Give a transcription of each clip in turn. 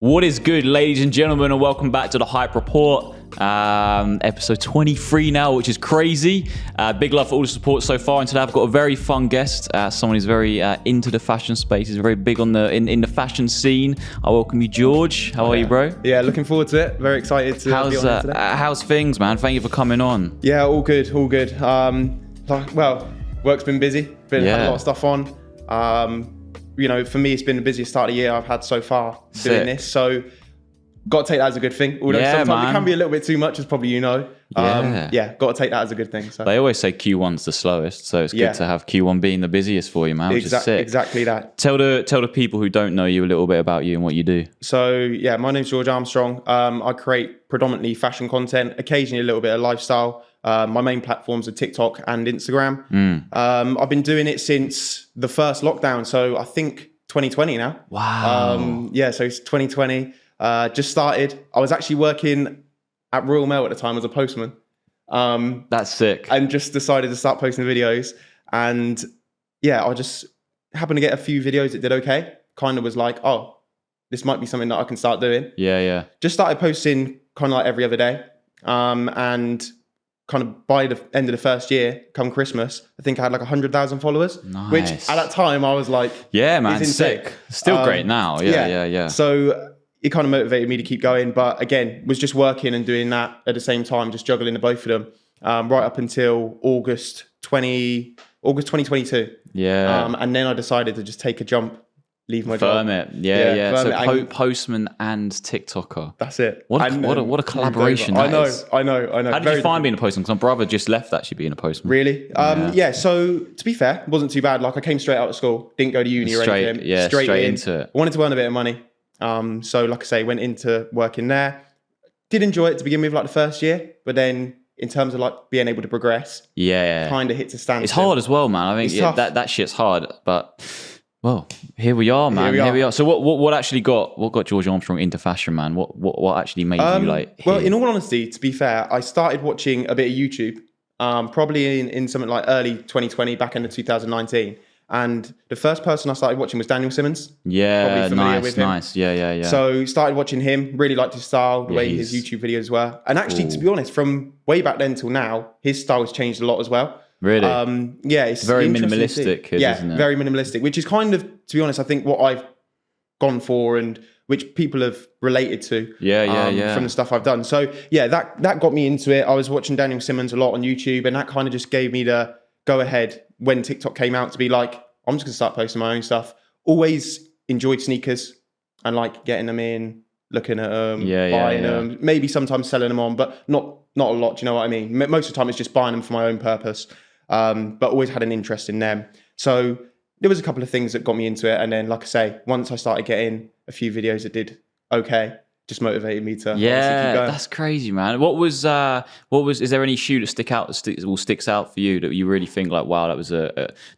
What is good, ladies and gentlemen, and welcome back to the Hype Report. Episode 23 now, which is crazy. Big love for all the support so far. And today I've got a very fun guest, someone who's very into the fashion space. He's very big on in the fashion scene. I welcome you, George. How are you, bro? Yeah, looking forward to it. Very excited to be on here today. How's things, man? Thank you for coming on. Yeah, all good, all good. Work's been busy. Had a lot of stuff on. For me, it's been the busiest start of the year I've had so far doing this. So, got to take that as a good thing. Although sometimes it can be a little bit too much, as probably you know. Got to take that as a good thing. So. They always say Q1's the slowest, so it's good to have Q1 being the busiest for you, man, which is sick. Exactly that. Tell the people who don't know you a little bit about you and what you do. So, my name's George Armstrong. I create predominantly fashion content, occasionally a little bit of lifestyle. My main platforms are TikTok and Instagram. I've been doing it since the first lockdown, so I think 2020 now. Wow. So it's 2020. Just started. I was actually working at Royal Mail at the time as a postman. That's sick. And just decided to start posting videos. And I just happened to get a few videos that did okay. Kind of was like, oh, this might be something that I can start doing. Yeah. Just started posting kind of like every other day. And kind of by the end of the first year, come Christmas, I think I had like 100,000 followers. Nice. Which at that time I was like, yeah, man, sick. Still great now. Yeah. So it kind of motivated me to keep going. But again, was just working and doing that at the same time, just juggling the both of them, right up until August 2022. Yeah. And then I decided to just take a jump. Leave my job. Yeah. So postman and TikToker. That's it. What a collaboration that is. I know. How did you find being a postman? Because my brother just left actually being a postman. Really? So to be fair, it wasn't too bad. Like I came straight out of school, didn't go to uni or anything. Yeah, straight into it. I wanted to earn a bit of money. So like I say, went into working there. Did enjoy it to begin with, like the first year, but then in terms of like being able to progress, kind of hits a standstill. It's hard as well, man. I think that shit's hard, but. Well, here we are, man. Here we are. So what actually got George Armstrong into fashion, man? What actually made you like? Well, in all honesty, to be fair, I started watching a bit of YouTube, probably in something like early 2020, back into 2019. And the first person I started watching was Daniel Simmons. Yeah, nice. Yeah. So started watching him, really liked his style, the way his YouTube videos were. And actually, to be honest, from way back then till now, his style has changed a lot as well. Really? It's very minimalistic, isn't it? Very minimalistic, which is kind of, to be honest, I think what I've gone for and which people have related to from the stuff I've done. So that got me into it. I was watching Daniel Simmons a lot on YouTube, and that kind of just gave me the go ahead when TikTok came out to be like, I'm just gonna start posting my own stuff. Always enjoyed sneakers and like getting them in, looking at them, buying them, maybe sometimes selling them on, but not a lot. Do you know what I mean? Most of the time it's just buying them for my own purpose. But always had an interest in them. So there was a couple of things that got me into it. And then, like I say, once I started getting a few videos that did okay, just motivated me to keep going. That's crazy, man. Is there any shoe that sticks out for you that you really think like, wow, that was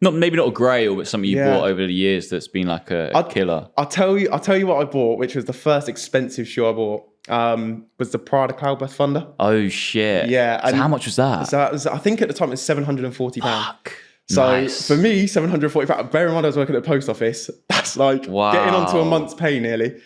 maybe not a grail, but something you bought over the years that's been like a killer? I'll tell you what I bought, which was the first expensive shoe I bought. Was the Prada Cloudburst Thunder. Oh shit. Yeah. So how much was that? So I think at the time it was £740. Fuck. So nice. For me, £740, bear in mind I was working at the post office. That's like getting onto a month's pay nearly.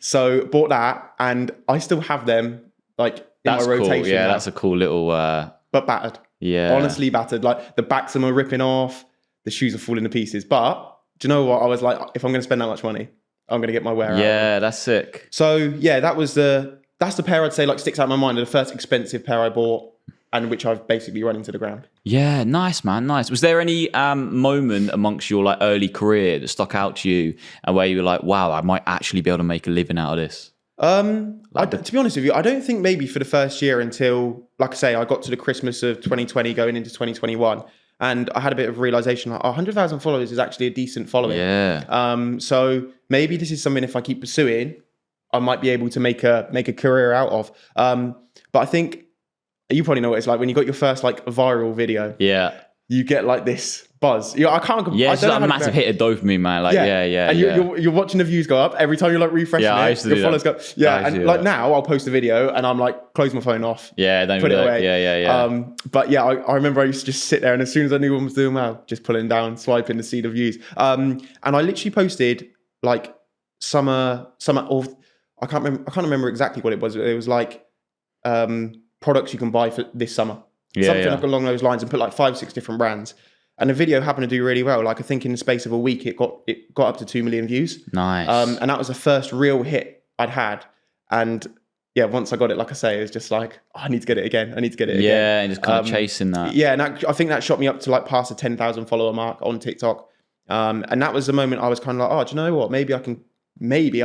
So bought that, and I still have them like in my rotation. Cool. Yeah, now. That's a cool little but battered. Yeah. Honestly battered. Like the backs of them are ripping off, the shoes are falling to pieces. But do you know what? I was like, if I'm gonna spend that much money, I'm going to get my wear out. Yeah, that's sick. So that's the pair I'd say like sticks out in my mind. The first expensive pair I bought and which I've basically run into the ground. Yeah, nice, man, nice. Was there any moment amongst your like early career that stuck out to you and where you were like, wow, I might actually be able to make a living out of this? To be honest with you, I don't think maybe for the first year until, like I say, I got to the Christmas of 2020 going into 2021. And I had a bit of realization, like, 100,000 followers is actually a decent following. Yeah. So maybe this is something, if I keep pursuing, I might be able to make a career out of. But I think you probably know what it's like when you got your first like viral video. Yeah. You get like this buzz. I can't. Yeah, it's like a massive hit of dopamine, man. Like, yeah. And you're watching the views go up every time you're like refreshing it. Your followers go. Yeah, and like now I'll post a video and I'm like close my phone off. Yeah, don't put it away. Yeah. But yeah, I remember I used to just sit there, and as soon as I knew one was doing well, just pulling down, swiping to see the views. And I literally posted like or I can't remember exactly what it was. It was like products you can buy for this summer. Something like along those lines, and put like 5-6 different brands. And the video happened to do really well. Like I think in the space of a week, it got up to 2 million views. Nice. And that was the first real hit I'd had. And yeah, once I got it, like I say, it was just like, oh, I need to get it again. I need to get it again. Yeah, and just kind of chasing that. Yeah, and I think that shot me up to like past the 10,000 follower mark on TikTok. And that was the moment I was kind of like, oh, do you know what? Maybe I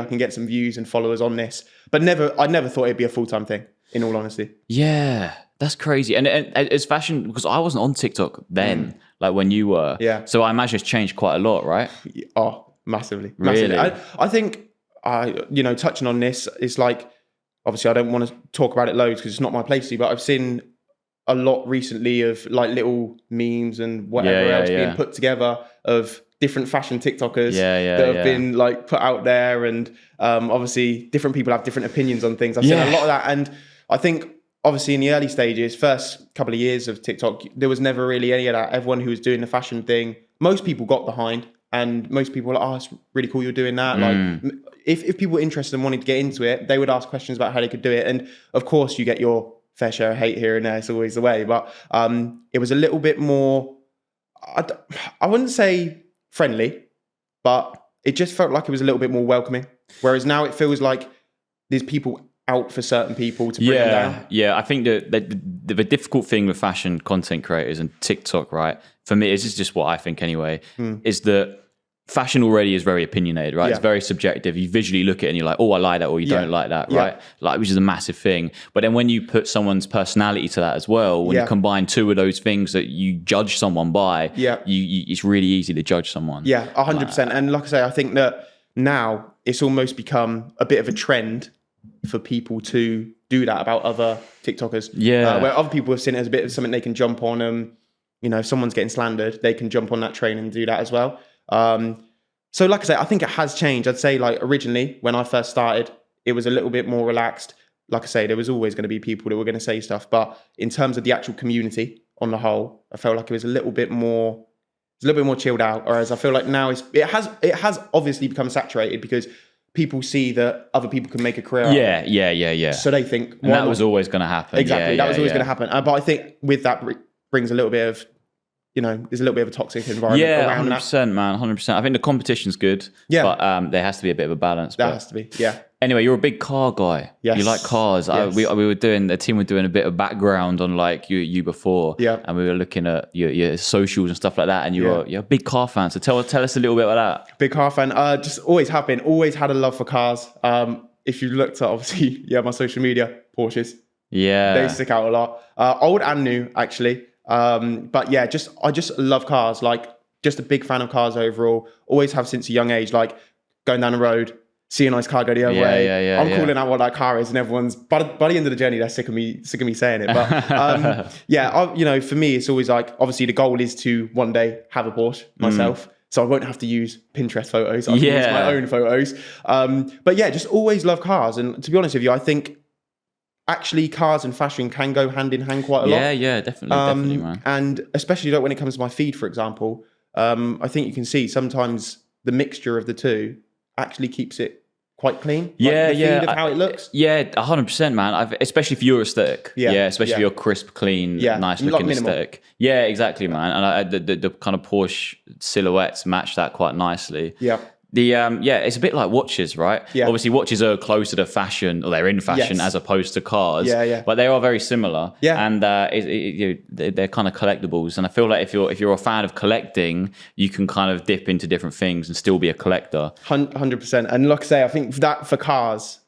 can get some views and followers on this. But I never thought it'd be a full-time thing, in all honesty. Yeah, that's crazy. And it's fashion, because I wasn't on TikTok then, like when you were. Yeah. So I imagine it's changed quite a lot, right? Oh, massively. Really? I think, touching on this, it's like, obviously I don't want to talk about it loads because it's not my place to, but I've seen a lot recently of like little memes and whatever else being put together of different fashion TikTokers that have been like put out there. And obviously different people have different opinions on things. I've seen a lot of that. And I think obviously in the early stages, first couple of years of TikTok, there was never really any of that. Everyone who was doing the fashion thing, most people got behind, and most people were like, oh, it's really cool you're doing that. Like if people were interested and wanted to get into it, they would ask questions about how they could do it. And of course you get your fair share of hate here and there. It's always the way. But it was a little bit more, I wouldn't say friendly, but it just felt like it was a little bit more welcoming. Whereas now it feels like there's people out for certain people to bring them down. Yeah, I think the difficult thing with fashion content creators and TikTok, right? For me, this is just what I think anyway, is that fashion already is very opinionated, right? It's very subjective. You visually look at it and you're like, oh, I like that, or you don't like that, right? Like, which is a massive thing. But then when you put someone's personality to that as well, when you combine two of those things that you judge someone by, you it's really easy to judge someone. Yeah, 100%. And like I say, I think that now it's almost become a bit of a trend for people to do that about other TikTokers. Yeah. Where other people have seen it as a bit of something they can jump on. If someone's getting slandered, they can jump on that train and do that as well. So like I say, I think it has changed. I'd say like originally when I first started, it was a little bit more relaxed. Like I say, there was always going to be people that were going to say stuff, but in terms of the actual community on the whole, I felt like it was a little bit more chilled out. Whereas I feel like now it has obviously become saturated because people see that other people can make a career out of it. Yeah. So they think... And that was always going to happen. Exactly, that was always going to happen. But I think with that brings a little bit of, there's a little bit of a toxic environment around that. 100%, man, 100%. I think the competition's good, but there has to be a bit of a balance. There has to be, yeah. Anyway, you're a big car guy. Yes. You like cars. Yes. The team were doing a bit of background on like you before. Yeah. And we were looking at your socials and stuff like that. And you're a big car fan. So tell us a little bit about that. Big car fan. Just always have been. Always had a love for cars. If you looked at obviously, my social media, Porsches. Yeah. They stick out a lot. Old and new, actually. But yeah, I just love cars. Like, just a big fan of cars overall. Always have since a young age. Like, going down the road, see a nice car go the other way. I'm calling out what that car is, and everyone's by the end of the journey, they're sick of me saying it. But for me, it's always like, obviously the goal is to one day have a Porsche myself. So I won't have to use Pinterest photos. I can use my own photos. But yeah, just always love cars. And to be honest with you, I think actually cars and fashion can go hand in hand quite a lot. Yeah, definitely, man. And especially like when it comes to my feed, for example, I think you can see sometimes the mixture of the two actually keeps it quite clean. Like the feed of how it looks. 100%, man. Especially for your aesthetic. Especially for your crisp, clean, nice looking aesthetic. Yeah, exactly, man. And the kind of Porsche silhouettes match that quite nicely. Yeah. It's a bit like watches, right? Yeah. Obviously, watches are closer to fashion, or they're in fashion as opposed to cars. Yeah. But they are very similar. Yeah. And they're kind of collectibles. And I feel like if you're a fan of collecting, you can kind of dip into different things and still be a collector. 100%. And like I say, I think that for cars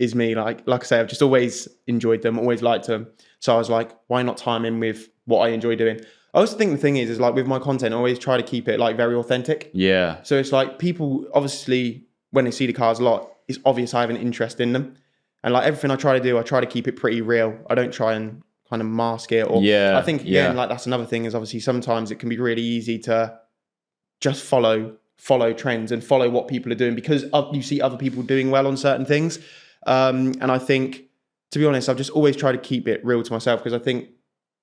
is me. Like I say, I've just always enjoyed them, always liked them. So I was like, why not time in with what I enjoy doing? I also think the thing is like with my content, I always try to keep it like very authentic. Yeah. So it's like people obviously when they see the cars a lot, it's obvious I have an interest in them. And like everything I try to do, I try to keep it pretty real. I don't try and kind of mask it. Or I think again, like that's another thing is obviously sometimes it can be really easy to just follow trends and follow what people are doing because you see other people doing well on certain things. And I think, to be honest, I've just always tried to keep it real to myself because I think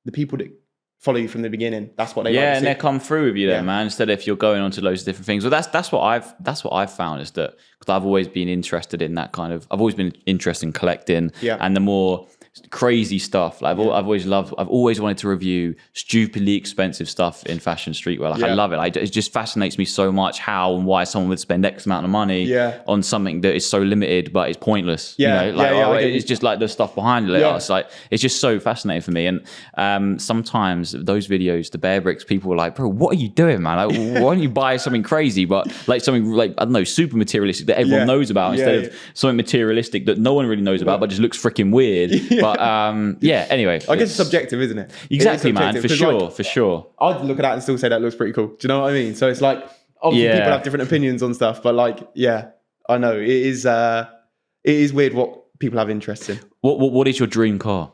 the people that follow you from the beginning. That's what they and they come through with you then, man. Instead of if you're going on to loads of different things. Well, that's what I've found is that because I've always been interested in that kind of. I've always been interested in collecting, and the more crazy stuff. Like I've always wanted to review stupidly expensive stuff in fashion streetwear. Like I love it. Like, it just fascinates me so much how and why someone would spend X amount of money on something that is so limited but it's pointless. It's just like the stuff behind it. It's like it's just so fascinating for me. And sometimes those videos, the Bear Bricks, people are like, bro, what are you doing, man? Like, why don't you buy something crazy, but like something like I don't know, super materialistic that everyone knows about instead of something materialistic that no one really knows about but just looks freaking weird. But anyway. I guess it's subjective, isn't it? Exactly, man. For sure. I'd look at that and still say that looks pretty cool. Do you know what I mean? So it's like, obviously people have different opinions on stuff, but like, I know. It is weird what people have interest in. What is your dream car?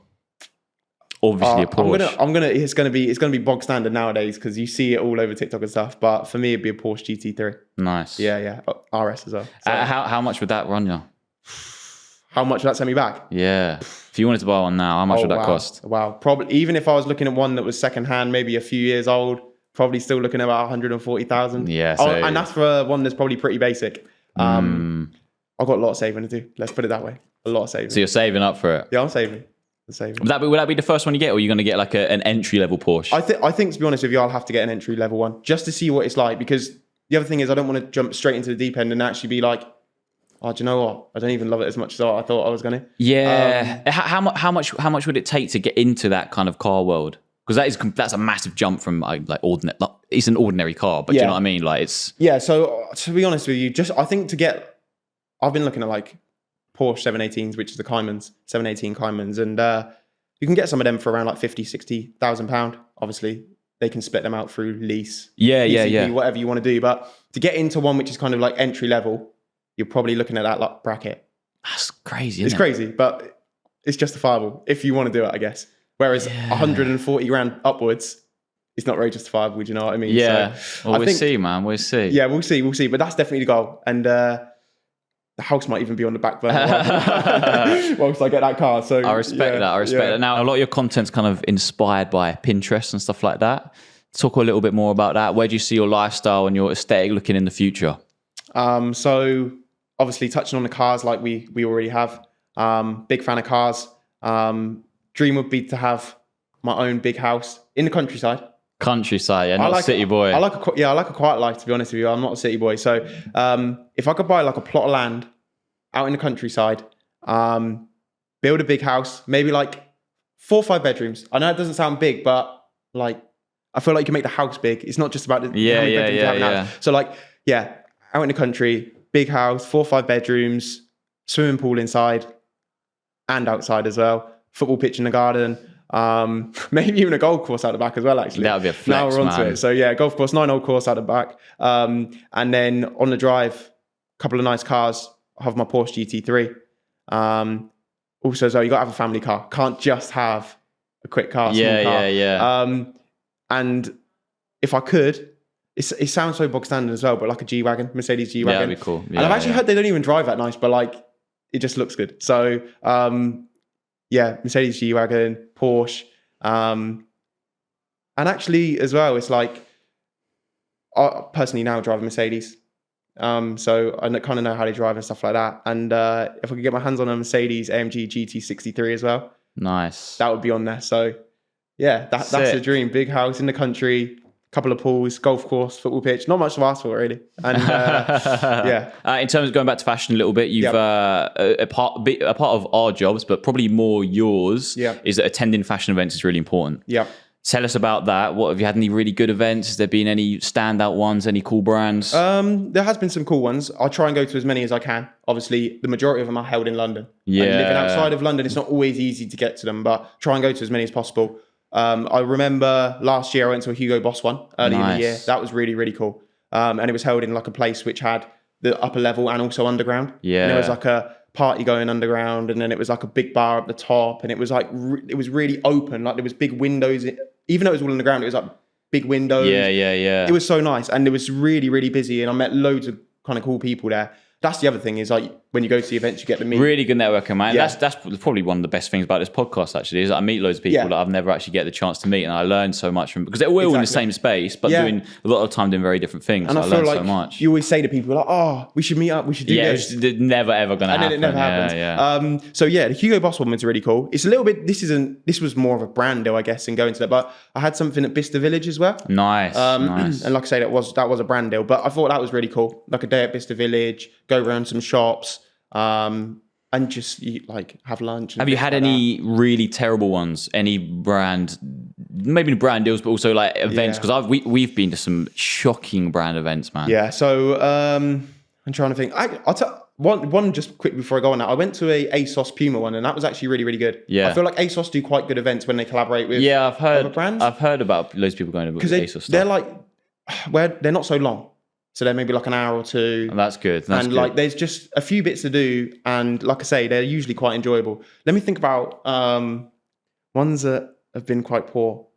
Obviously a Porsche. It's gonna be bog standard nowadays because you see it all over TikTok and stuff. But for me, it'd be a Porsche GT3. Nice. Yeah. RS as well. So, how much would that run you? How much would that send me back? Yeah. If you wanted to buy one now, how much would that cost? Wow. Probably, even if I was looking at one that was secondhand, maybe a few years old, probably still looking at about 140,000. Yeah. And that's for one that's probably pretty basic. I've got a lot of saving to do. Let's put it that way. A lot of saving. So you're saving up for it? Yeah, I'm saving. Would that be the first one you get, or are you going to get like an entry level Porsche? I think to be honest with you, I'll have to get an entry level one just to see what it's like. Because the other thing is, I don't want to jump straight into the deep end and actually be like, oh, do you know what? I don't even love it as much as I thought I was going to. Yeah. How much would it take to get into that kind of car world? Because that's a massive jump from like ordinary. It's an ordinary car, but do you know what I mean? Like it's So to be honest with you, I think I've been looking at like Porsche 718s, which is the Caymans, 718 Caymans, and you can get some of them for around like 50,000-60,000 pound. Obviously, they can split them out through lease, PCP, whatever you want to do. But to get into one which is kind of like entry level, you're probably looking at that like bracket. That's crazy. It's crazy, but it's justifiable if you want to do it, I guess. Whereas 140 grand upwards, it's not very justifiable. Do you know what I mean? Yeah. So we'll see, man. We'll see. Yeah, we'll see. But that's definitely the goal. And the house might even be on the back burner once I get that car. So I respect that. Now, a lot of your content's kind of inspired by Pinterest and stuff like that. Talk a little bit more about that. Where do you see your lifestyle and your aesthetic looking in the future? So obviously touching on the cars like we already have. Big fan of cars. Dream would be to have my own big house in the countryside. Yeah, not a city boy. I like a quiet life, to be honest with you. I'm not a city boy. So if I could buy like a plot of land out in the countryside, build a big house, maybe like 4 or 5 bedrooms. I know it doesn't sound big, but like I feel like you can make the house big. It's not just about the how many bedrooms you have in the house. So like, out in the country, big house, 4 or 5 bedrooms, swimming pool inside and outside as well, football pitch in the garden. Maybe even a golf course out the back as well, actually. That would be a flex, now we're onto it. So golf course, 9-hole course out the back. And then on the drive, a couple of nice cars. I have my Porsche GT3. Also, as well, you got to have a family car. Can't just have a quick car, small car. And if I could, it sounds so bog standard as well, but like a G-Wagon, Mercedes G-Wagon. Yeah, that'd be cool. And I've actually heard they don't even drive that nice, but like, it just looks good. So, Mercedes G-Wagon, Porsche. And actually as well, it's like, I personally now drive a Mercedes. So I kind of know how they drive and stuff like that. And if I could get my hands on a Mercedes AMG GT63 as well. Nice. That would be on there. So that's the dream. Big house in the country, couple of pools, golf course, football pitch. Not much to ask for, really. And in terms of going back to fashion a little bit, you've a part of our jobs, but probably more yours, is that attending fashion events is really important. Yeah. Tell us about that. What have you had any really good events? Has there been any standout ones? Any cool brands? There has been some cool ones. I'll try and go to as many as I can. Obviously, the majority of them are held in London. Yeah. And living outside of London, it's not always easy to get to them, but try and go to as many as possible. I remember last year I went to a Hugo Boss one early in the year. That was really, really cool. And it was held in like a place which had the upper level and also underground. Yeah. And there was like a party going underground, and then it was like a big bar up the top, and it was like it was really open. Like there was big windows. Even though it was all underground, it was like big windows. Yeah. It was so nice, and it was really, really busy, and I met loads of kind of cool people there. That's the other thing is like when you go to the events, you get to meet. Really good networking, man. Yeah. That's probably one of the best things about this podcast, actually, is that I meet loads of people that I've never actually get the chance to meet, and I learn so much from, because they're all in the same space, but doing a lot of time doing very different things. And I feel like so much. You always say to people, like, oh, we should meet up, we should do this. Yeah, it's never ever going to happen. And then it never happens. So yeah, the Hugo Boss one was really cool. It's a little bit, this was more of a brand deal, I guess, and going to that, but I had something at Bicester Village as well. Nice. And like I say, that was a brand deal, but I thought that was really cool. Like a day at Bicester Village, go around some shops, and just like have lunch. Have you had any really terrible ones? Any brand, maybe brand deals, but also like events? Because we've been to some shocking brand events, man. Yeah. So I'm trying to think. I'll tell one just quick before I go on that. I went to a ASOS Puma one, and that was actually really, really good. Yeah. I feel like ASOS do quite good events when they collaborate with other brands. I've heard about loads of people going to ASOS stuff. They're like, they're not so long. So they're maybe like an hour or two. Oh, that's good. Like there's just a few bits to do. And like I say, they're usually quite enjoyable. Let me think about ones that have been quite poor.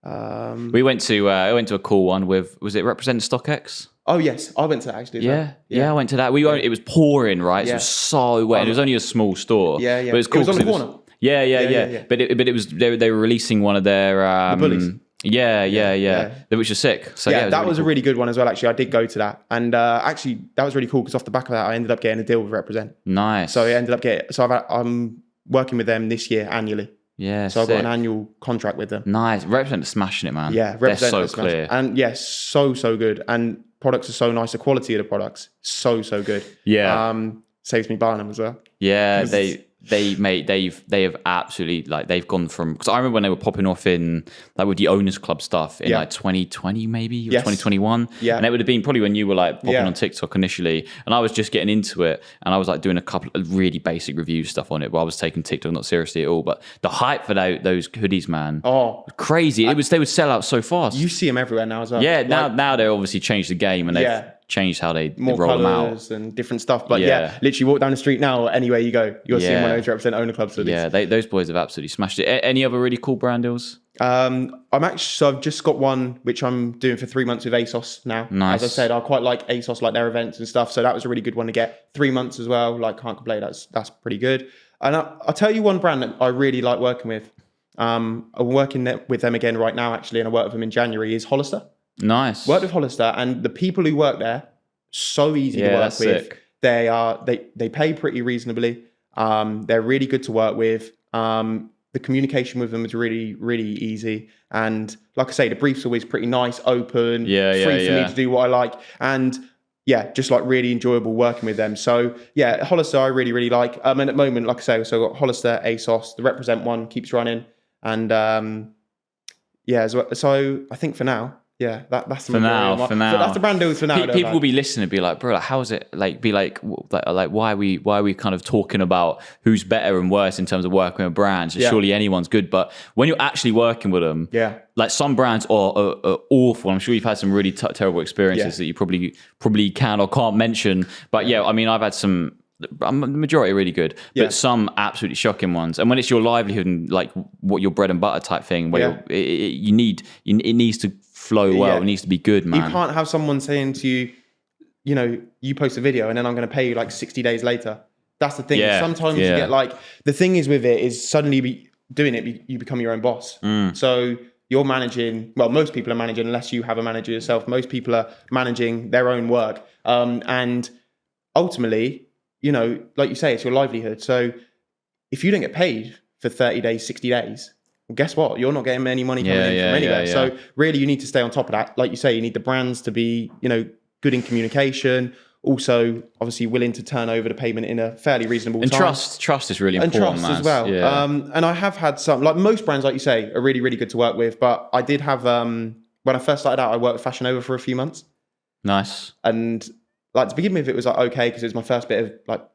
I went to a cool one with, was it Represent StockX? Oh yes, I went to that actually. Yeah, I went to that. It was pouring, right? So it was so wet. It was only a small store. Yeah. But it was cool. It was on the corner. Yeah. But it was they were releasing one of their the bullies. Yeah. Which was sick. So that was a really good one as well. Actually, I did go to that, and actually that was really cool because off the back of that, I ended up getting a deal with Represent. Nice. So I ended up I'm working with them this year annually. Yeah. So I've got an annual contract with them. Nice. Represent is smashing it, man. Yeah, Represent they're so clear, and yes, so good, and products are so nice. The quality of the products so good. Yeah. Saves me buying them as well. Yeah, they've absolutely, like, they've gone from, because I remember when they were popping off in like with the Owners Club stuff in like 2020 maybe or 2021, and it would have been probably when you were like popping on TikTok initially, and I was just getting into it, and I was like doing a couple of really basic review stuff on it, where I was taking TikTok not seriously at all, but the hype for those hoodies, man, crazy. They would sell out so fast. You see them everywhere now as well. Yeah, now they obviously changed the game, and they've changed how they roll them out and different stuff. But literally walk down the street now, anywhere you go, you're seeing one of those Represent Owner Clubs. Yeah, those boys have absolutely smashed it. Any other really cool brand deals? I've just got one which I'm doing for 3 months with ASOS now. Nice. As I said, I quite like ASOS, like their events and stuff. So that was a really good one to get. 3 months as well. Like, can't complain. That's pretty good. And I'll tell you one brand that I really like working with. I'm working with them again right now, actually, and I worked with them in January, is Hollister. Nice. Worked with Hollister, and the people who work there, so easy to work with. Sick. They pay pretty reasonably. They're really good to work with. The communication with them is really, really easy. And like I say, the brief's always pretty nice, open, free for me to do what I like. And just like really enjoyable working with them. So Hollister I really, really like. And at the moment, like I say, so I've got Hollister, ASOS, the Represent one keeps running. And so I think for now, that's the for now. That's the brand deals for now. People will be listening and be like, bro, how is it like? Be like why are we kind of talking about who's better and worse in terms of working with brands? Surely anyone's good, but when you're actually working with them, like some brands are awful. I'm sure you've had some really terrible experiences that you probably can or can't mention. But I mean, I've had some. The majority are really good, but some absolutely shocking ones. And when it's your livelihood and like what your bread and butter type thing, where it needs to flow well. It needs to be good, man. You can't have someone saying to you, you post a video and then I'm going to pay you like 60 days later. That's the thing. Sometimes you get like, the thing is with it is suddenly you become your own boss. So you're managing, well, most people are managing, unless you have a manager yourself, most people are managing their own work. And ultimately, like you say, it's your livelihood. So if you don't get paid for 30 days, 60 days, well, guess what? You're not getting any money coming in from anywhere. So really you need to stay on top of that. Like you say, you need the brands to be, good in communication. Also, obviously willing to turn over the payment in a fairly reasonable time. And trust is really important, and trust as well. And I have had some, like most brands, like you say, are really, really good to work with. But I did have, when I first started out, I worked with Fashion Nova for a few months. Nice. And like to begin with, it was like okay because it was my first bit of like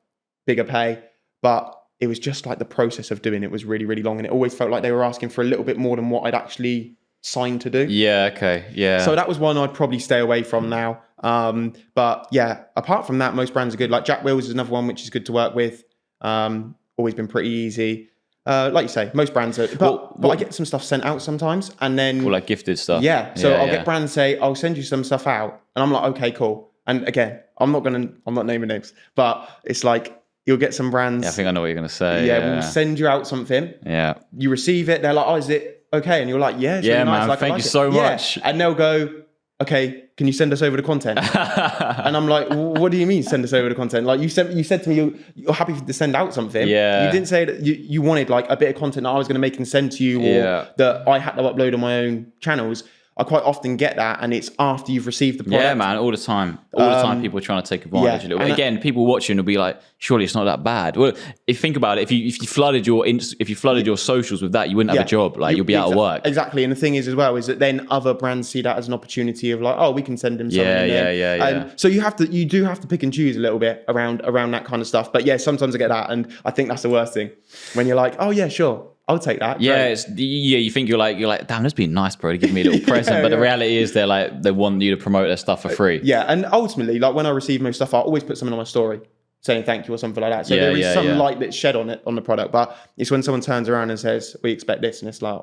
bigger pay, but it was just like the process of doing it was really, really long, and it always felt like they were asking for a little bit more than what I'd actually signed to do. Yeah. Okay. Yeah. So that was one I'd probably stay away from now. But apart from that, most brands are good. Like Jack Wills is another one which is good to work with. Always been pretty easy. Like you say, most brands are, but I get some stuff sent out sometimes, and then like gifted stuff. Yeah. So I'll get brands say, "I'll send you some stuff out," and I'm like, "Okay, cool." And again, I'm not naming names, but it's like you'll get some brands. Yeah, I think I know what you're going to say. Yeah, we'll send you out something. Yeah. You receive it. They're like, oh, is it okay? And you're like, yeah, it's really nice. Man, like, thank you so much. And they'll go, okay, can you send us over the content? And I'm like, what do you mean send us over the content? Like you said to me, you're happy to send out something. Yeah. You didn't say that you wanted like a bit of content that I was going to make and send to you, or that I had to upload on my own channels. I quite often get that, and it's after you've received the product. Yeah, man, all the time. All the time people are trying to take advantage a little bit. Again, people watching will be like, surely it's not that bad. Well, if you think about it, if you flooded your socials with that, you wouldn't have a job. Like, you'll be out of work. Exactly. And the thing is as well, is that then other brands see that as an opportunity of like, oh, we can send them something. Yeah. So you do have to pick and choose a little bit around that kind of stuff. But yeah, sometimes I get that, and I think that's the worst thing. When you're like, oh yeah, sure, I'll take that. Yeah, you think you're like, damn, that's been nice, bro, to give me a little present. But the reality is, they want you to promote their stuff for free. Yeah, and ultimately, like when I receive most stuff, I always put something on my story saying thank you or something like that. So there is some light that's shed on the product. But it's when someone turns around and says, we expect this, and it's like,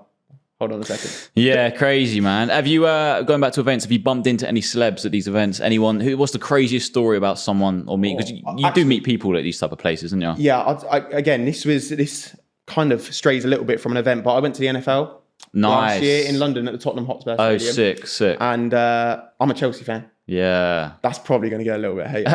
hold on a second. Yeah, crazy, man. Have you going back to events? Have you bumped into any celebs at these events? Anyone what's the craziest story about someone or me? Because you do meet people at these type of places, don't you? Yeah, again, this kind of strays a little bit from an event, but I went to the NFL last year in London at the Tottenham Hotspur Stadium. Oh, sick. And I'm a Chelsea fan. Yeah. That's probably going to get a little bit hate.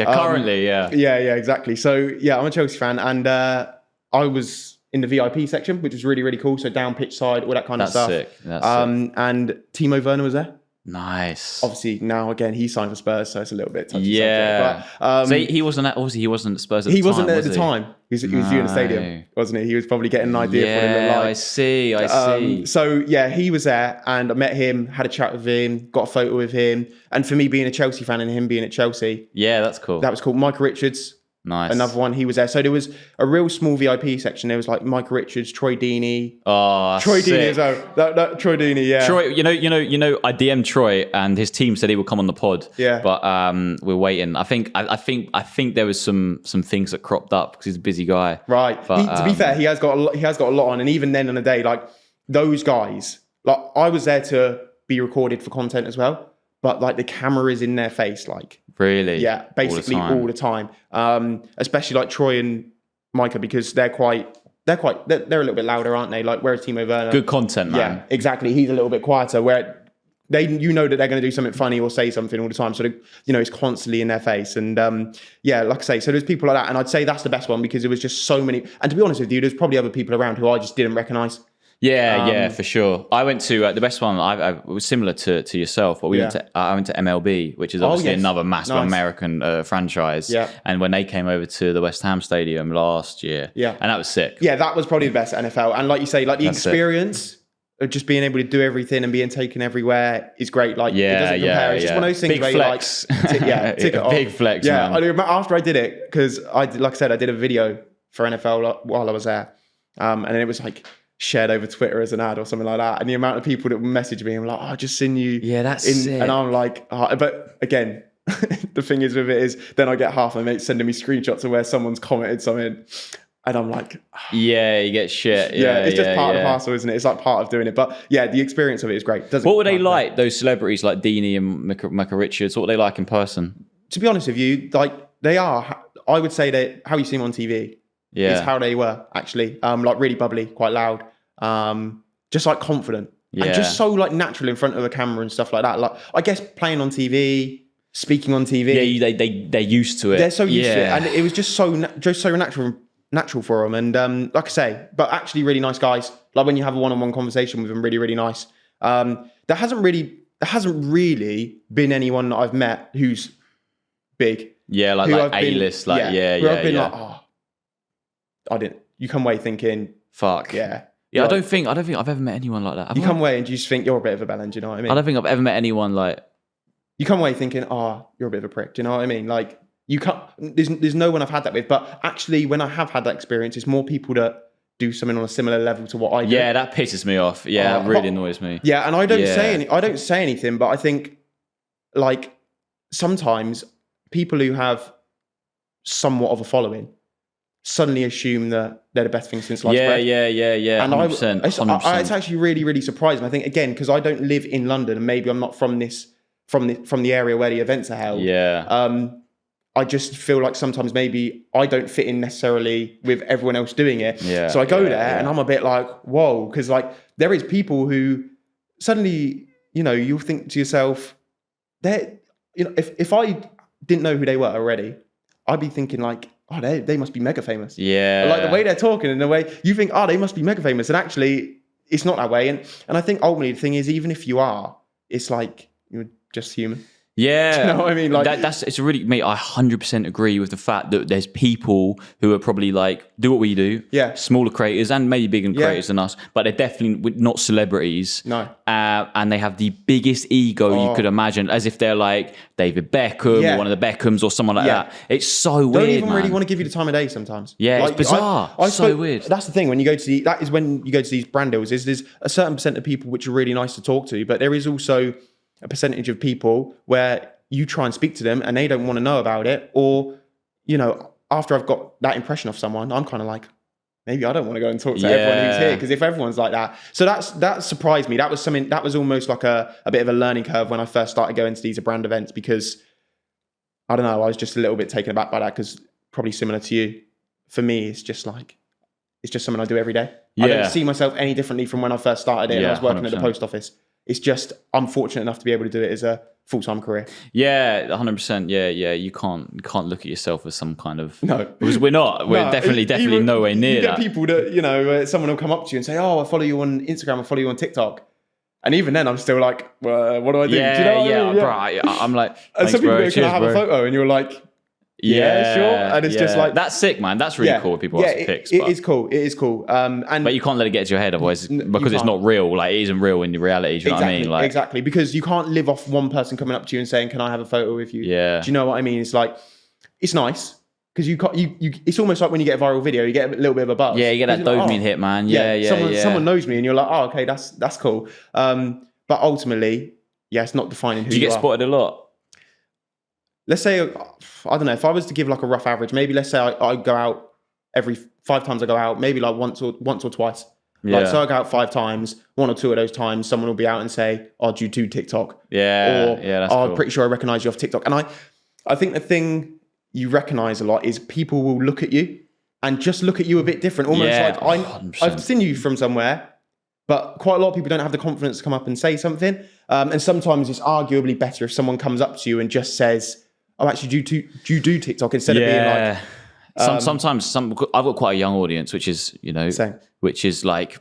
Currently, yeah. Yeah, exactly. So, yeah, I'm a Chelsea fan, and I was in the VIP section, which was really, really cool. So down pitch side, all that kind of stuff. That's sick. And Timo Werner was there. Nice. Obviously, now again he signed for Spurs, so it's a little bit touchy. Yeah. But, so he wasn't at Spurs at the time. He wasn't at the time. He was viewing the stadium, wasn't he? He was probably getting an idea of what it looked like. I see. So yeah, he was there, and I met him, had a chat with him, got a photo with him. And for me being a Chelsea fan and him being at Chelsea, yeah, that's cool. That was cool. Michael Richards. Nice. Another one, he was there. So there was a real small VIP section. There was like Michael Richards, Troy Deeney. Oh, Troy Deeney as well. Troy Deeney, yeah. Troy, you know, I DM'd Troy, and his team said he would come on the pod. Yeah. But we're waiting. I think there was some things that cropped up because he's a busy guy. Right. But, to be fair, he has got a lot on, and even then on the day, like those guys, like I was there to be recorded for content as well. But like the camera is in their face, like really, yeah, basically all the time. Especially like Troy and Micah, because they're a little bit louder, aren't they? Like whereas Timo Werner, good content, man. Yeah, exactly. He's a little bit quieter. Where that they're going to do something funny or say something all the time. So it's constantly in their face. And yeah, like I say, so there's people like that, and I'd say that's the best one because there was just so many. And to be honest with you, there's probably other people around who I just didn't recognise. Yeah, for sure. I went to the best one. I was similar to yourself, but I went to MLB, which is obviously another massive American franchise. Yeah. And when they came over to the West Ham Stadium last year, and that was sick. Yeah, that was probably the best NFL. And like you say, like the experience of just being able to do everything and being taken everywhere is great. Like it doesn't compare. It's just one of those things big where flex. Tick it off. Big flex. Yeah, man. After I did it, because like I said, I did a video for NFL while I was there, and then it was like shared over Twitter as an ad or something like that, and the amount of people that would message me and were like, "Oh, just seen you." Yeah, that's sick. And I'm like, but again, the thing is with it is, then I get half my mates sending me screenshots of where someone's commented something, and I'm like, yeah, you get shit. Yeah, it's just part of the parcel, isn't it? It's like part of doing it. But yeah, the experience of it is great. What were they like? Those celebrities like Deeney and Michael Richards. What were they like in person? To be honest with you, like they are. I would say that how you see them on TV. Is how they were actually. Like really bubbly, quite loud, just like confident, and just so like natural in front of a camera and stuff like that. Like I guess playing on TV, speaking on TV. Yeah, they're used to it. They're so used to it, and it was just so natural for them. And like I say, but actually really nice guys. Like when you have a one-on-one conversation with them, really really nice. There hasn't really been anyone that I've met who's big. Yeah, like A-list, like I've been like, oh. You come away thinking, fuck. Yeah. Yeah, like, I don't think I've ever met anyone like that. You come away and you just think you're a bit of a bellend, do you know what I mean? I don't think I've ever met anyone like... You come away thinking, you're a bit of a prick, do you know what I mean? Like, you can't... There's no one I've had that with, but actually when I have had that experience, it's more people that do something on a similar level to what I do. Yeah, that pisses me off. Yeah, that really annoys me. Yeah, and I don't say anything, but I think, like, sometimes people who have somewhat of a following suddenly assume that they're the best thing since sliced bread. Yeah. And 100%. It's actually really, really surprising. I think, again, because I don't live in London and maybe I'm not from the area where the events are held. Yeah. I just feel like sometimes maybe I don't fit in necessarily with everyone else doing it. Yeah, so I go there and I'm a bit like, whoa, because like there is people who suddenly, you know, you'll think to yourself, if I didn't know who they were already, I'd be thinking like, oh, they must be mega famous. Yeah. Like the way they're talking and the way you think, oh, they must be mega famous. And actually, it's not that way. And I think ultimately the thing is, even if you are, it's like you're just human. Yeah. Do you know what I mean? Like it's really, mate, I 100% agree with the fact that there's people who are probably like, do what we do. Yeah. Smaller creators and maybe bigger creators than us, but they're definitely not celebrities. No. And they have the biggest ego you could imagine, as if they're like David Beckham or one of the Beckhams or someone like that. It's so weird, Don't even really want to give you the time of day sometimes. Yeah, like, it's bizarre. So weird. That's the thing, when you go to these brand deals, is there's a certain percent of people which are really nice to talk to, but there is also a percentage of people where you try and speak to them and they don't want to know about it. Or, you know, after I've got that impression of someone, I'm kind of like, maybe I don't want to go and talk to everyone who's here, because if everyone's like that. So that surprised me. That was something, that was almost like a bit of a learning curve when I first started going to these brand events, because I don't know, I was just a little bit taken aback by that, because probably similar to you, for me, it's just something I do every day. I don't see myself any differently from when I first started it and I was working 100%. At the post office. It's just, I'm fortunate enough to be able to do it as a full-time career. Yeah, 100%. Yeah. You can't look at yourself as some kind of... No. Because we're not. We're definitely nowhere near that. You get people that, you know, someone will come up to you and say, oh, I follow you on Instagram, I follow you on TikTok. And even then, I'm still like, well, what do I do? Yeah, do you know what I mean? Bro, I'm like, and some people go, can I have a photo? And you're like, yeah, sure. And it's just like... That's sick, man. That's really cool if people ask for pics. It is cool. It is cool. But you can't let it get to your head, otherwise, because it's not real. Like, it isn't real in the reality. Do you know what I mean? Like, exactly. Because you can't live off one person coming up to you and saying, can I have a photo with you? Yeah. Do you know what I mean? It's like, it's nice. Because it's almost like when you get a viral video, you get a little bit of a buzz. Yeah, you get that dopamine hit, man. Yeah. Someone knows me and you're like, oh, okay, that's cool. But ultimately, it's not defining who you are. Do you get spotted a lot? Let's say, I don't know, if I was to give like a rough average, maybe let's say I go out every 5 times I go out, maybe like once or twice. Like, so I go out 5 times, 1 or 2 of those times, someone will be out and say, oh, do you do TikTok? Yeah. That's cool. I'm pretty sure I recognize you off TikTok. And I think the thing you recognize a lot is people will look at you and just look at you a bit different. Almost like I've seen you from somewhere, but quite a lot of people don't have the confidence to come up and say something. And sometimes it's arguably better if someone comes up to you and just says, oh, actually, do you do TikTok, instead of being like... Sometimes I've got quite a young audience, which is, you know, same. Which is like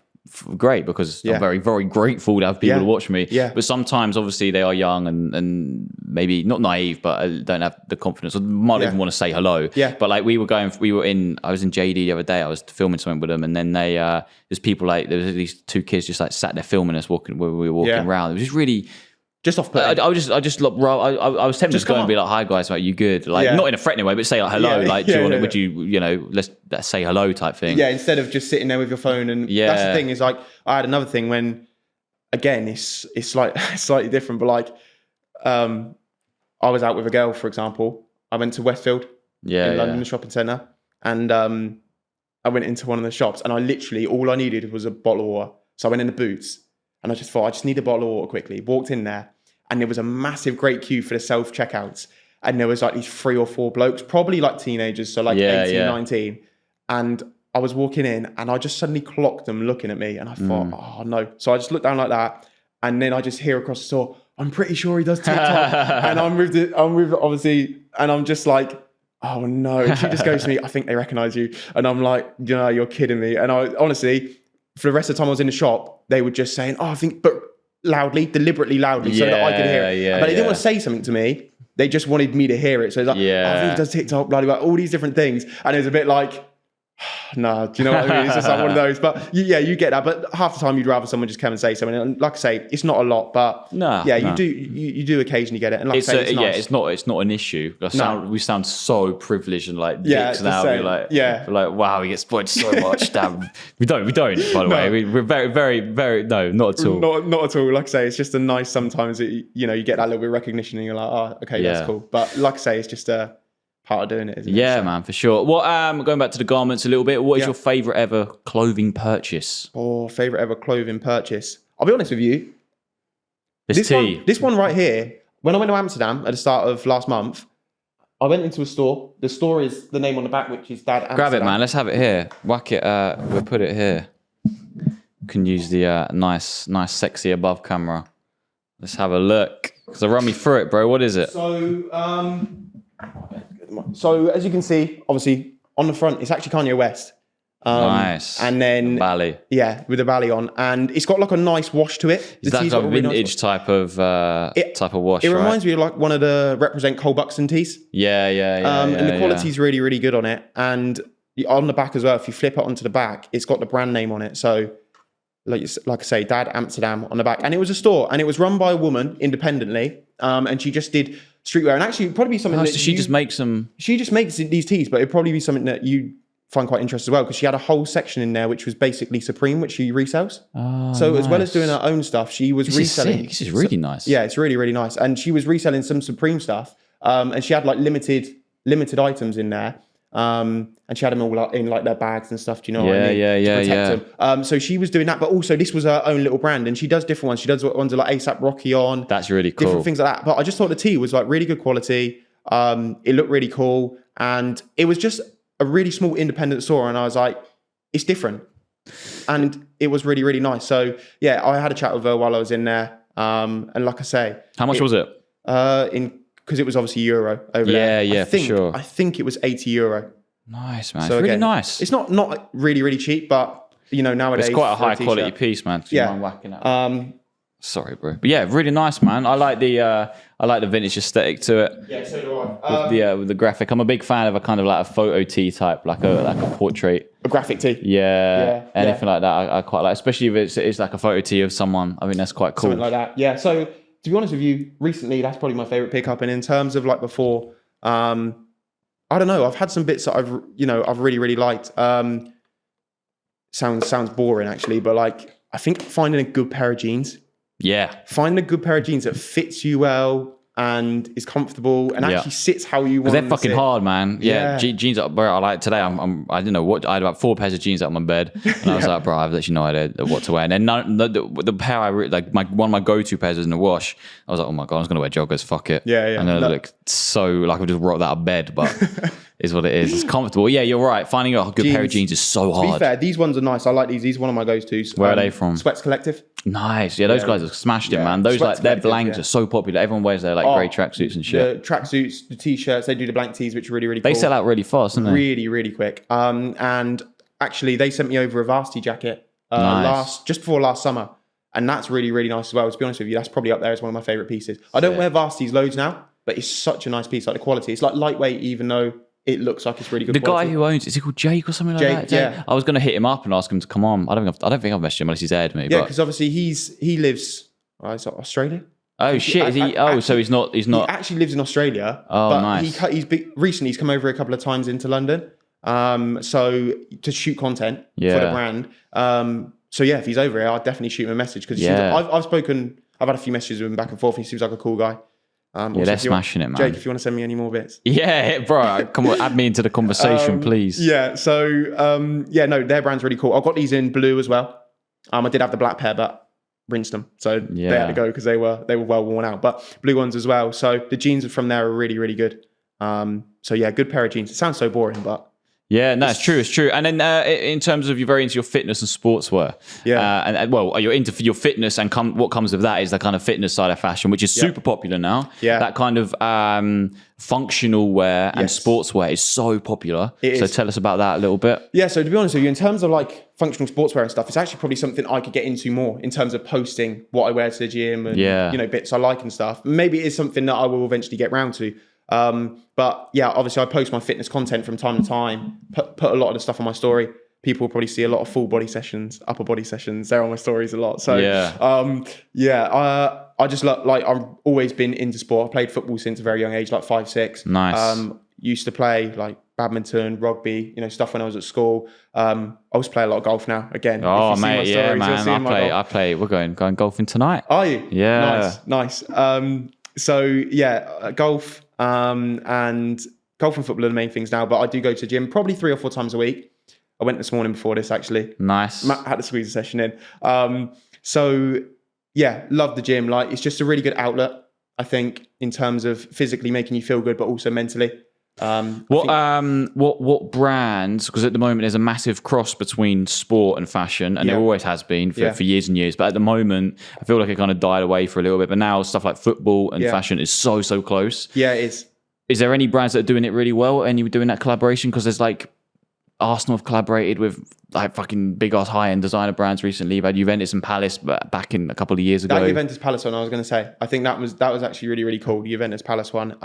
great, because I'm very, very grateful to have people to watch me. Yeah. But sometimes, obviously, they are young and maybe not naive, but don't have the confidence, or might even want to say hello. Yeah. But like I was in JD the other day, I was filming something with them, and then there's people like, there was these 2 kids just like sat there filming us where we were walking around. It was just really... Just off putting. I was tempted to go and be like, hi guys, like, you good? Like, not in a threatening way, but say like hello. Like, do you want it? Would you know, let's say hello type thing. Yeah, instead of just sitting there with your phone. And that's the thing, is like, I had another thing when, again, it's like slightly different, but like, I was out with a girl, for example. I went to Westfield in London, the shopping centre, and I went into one of the shops, and I literally, all I needed was a bottle of water. So I went in the Boots, and I just thought, I just need a bottle of water quickly. Walked in there, and there was a massive, great queue for the self-checkouts. And there was like these 3 or 4 blokes, probably like teenagers, so like 18, 19. And I was walking in, and I just suddenly clocked them looking at me. And I thought, oh no. So I just looked down like that. And then I just hear across the store, I'm pretty sure he does TikTok. And I'm with obviously, and I'm just like, oh no. And she just goes to me, I think they recognize you. And I'm like, you're kidding me. And I honestly... For the rest of the time I was in the shop, they were just saying, oh, I think, but deliberately loudly, so that I could hear it. But they didn't want to say something to me. They just wanted me to hear it. So it's like, oh, I think he does TikTok, blah, blah, blah, all these different things. And it was a bit like, no, do you know what I mean? It's just like one of those. But you get that. But half the time you'd rather someone just come and say something. And like I say, it's not a lot, but you do occasionally get it. And like I say, it's nice. It's not an issue. We sound so privileged and like dicks now. We're like, wow, we get spoiled so much. Damn, we don't. By the way, we're very, very, very not at all. Not at all. Like I say, it's just a nice. Sometimes you get that little bit of recognition, and you're like, oh, okay, that's cool. But like I say, it's just a part of doing it, isn't it? Yeah, man, for sure. Well, going back to the garments a little bit, what is your favourite ever clothing purchase? Oh, favourite ever clothing purchase. I'll be honest with you. This one right here, when I went to Amsterdam at the start of last month, I went into a store. The store is the name on the back, which is Dad Amsterdam. Grab it, man. Let's have it here. Whack it. We'll put it here. Can use the nice, sexy above camera. Let's have a look. So run me through it, bro. What is it? So as you can see, obviously on the front, it's actually Kanye West. Nice. And then the Bally. Yeah, with the Bally on, and it's got like a nice wash to it. Is that like a vintage type of wash? It reminds me of like one of the Represent Cole Buxton tees. Yeah. And the quality's really, really good on it. And on the back as well, if you flip it onto the back, it's got the brand name on it. So like I say, Dad Amsterdam on the back. And it was a store, and it was run by a woman independently. And she just did streetwear, and actually it'd probably be something that she just makes them. She just makes these tees, but it'd probably be something that you find quite interesting as well, because she had a whole section in there which was basically Supreme, which she resells. So nice. As well as doing her own stuff, she was reselling. This is really nice. Yeah, it's really, really nice. And she was reselling some Supreme stuff, and she had like limited items in there. And she had them all in like their bags and stuff. Do you know what I mean? To protect them. So she was doing that, but also this was her own little brand, and she does different ones. She does ones with like ASAP Rocky on. That's really cool. Different things like that. But I just thought the tee was like really good quality. It looked really cool, and it was just a really small independent store, and I was like, it's different. And it was really, really nice. So yeah, I had a chat with her while I was in there. And like I say, how much was it? Because it was obviously Euro over there. Yeah, for sure. I think it was €80. Nice, man. So it's really nice. It's not really, really cheap, but you know, nowadays it's quite a high quality piece, man. Do you mind whacking it? Sorry, bro. But yeah, really nice, man. I like the vintage aesthetic to it. Yeah, so do I. With the graphic, I'm a big fan of a kind of like a photo tee type, like a portrait. A graphic tee. Yeah, anything like that. I quite like, especially if it's like a photo tee of someone. I mean, that's quite cool. Something like that. Yeah. So to be honest with you, recently that's probably my favorite pickup. And in terms of like before, I don't know. I've had some bits that I've really, really liked. Sounds boring actually, but like I think finding a good pair of jeans. Yeah. Find a good pair of jeans that fits you well and is comfortable and actually sits how you want. Because they're fucking hard, man. Yeah. Jeans, bro. I like today. I didn't know what. I had about 4 pairs of jeans out on my bed, and I was like, bro, I have actually no idea what to wear. And then the pair I really, like, one of my go-to pairs was in the wash. I was like, oh my god, I was gonna wear joggers. Fuck it. Yeah. And then look so like I just rolled out of bed, but. Is what it is. It's comfortable. Yeah, you're right. Finding a good pair of jeans is so hard. To be fair, these ones are nice. I like these. These are one of my go-tos. Where are they from? Sweats Collective. Nice. Yeah, those guys have smashed it, man. Those like their blanks are so popular. Everyone wears their like grey tracksuits and shit. The tracksuits, the t-shirts. They do the blank tees, which are really, really cool. They sell out really fast, don't they? Really, really quick. And actually, they sent me over a varsity jacket just before last summer, and that's really, really nice as well. To be honest with you, that's probably up there as one of my favorite pieces. I don't wear varsities loads now, but it's such a nice piece. Like the quality, it's like lightweight, even though. It looks like it's really good. The guy who owns, is he called Jake or something like that? Yeah. I was going to hit him up and ask him to come on. I don't think I've messaged him unless he's aired me. Yeah, because obviously he lives. Is that Australia? Oh shit! Is he? So he's not. He's not. He actually lives in Australia. Oh, but nice. Recently he's come over a couple of times into London. So to shoot content for the brand. So yeah, if he's over here, I'll definitely shoot him a message because I've had a few messages with him back and forth. He seems like a cool guy. They're smashing it, man. Jake, if you want to send me any more bits. Yeah, bro. Come on, add me into the conversation, please. Yeah, so, their brand's really cool. I've got these in blue as well. I did have the black pair, but rinsed them. So they had to go because they were well worn out. But blue ones as well. So the jeans from there are really, really good. Good pair of jeans. It sounds so boring, but... Yeah, no, it's true. And then in terms of you're very into your fitness and sportswear. Yeah. You're into your fitness and what comes with that is the kind of fitness side of fashion, which is super popular now. Yeah. That kind of functional wear and sportswear is so popular. So tell us about that a little bit. Yeah, so to be honest with you, in terms of like functional sportswear and stuff, it's actually probably something I could get into more in terms of posting what I wear to the gym and bits I like and stuff. Maybe it is something that I will eventually get round to. But yeah, obviously I post my fitness content from time to time, put a lot of the stuff on my story. People will probably see a lot of full body sessions, upper body sessions. They're on my stories a lot. So I just like, I've always been into sport. I played football since a very young age, like 5, 6. Nice. Used to play like badminton, rugby, stuff when I was at school. I also play a lot of golf now. Again, oh mate, yeah, man. I play. We're going golfing tonight. Are you? Yeah. Nice. Golf. And golf and football are the main things now, but I do go to the gym probably 3 or 4 times a week. I went this morning before this actually. Nice. Matt had to squeeze a session in. Love the gym. Like it's just a really good outlet, I think, in terms of physically making you feel good, but also mentally. What brands? Because at the moment there's a massive cross between sport and fashion, and there always has been for years and years. But at the moment, I feel like it kind of died away for a little bit. But now stuff like football and fashion is so close. Yeah, it is. Is there any brands that are doing it really well, and you're doing that collaboration? Because there's like Arsenal have collaborated with like fucking big ass high end designer brands recently. You've had Juventus and Palace back in a couple of years ago. That Juventus Palace one, I was going to say, I think that was actually really cool. The Juventus Palace one,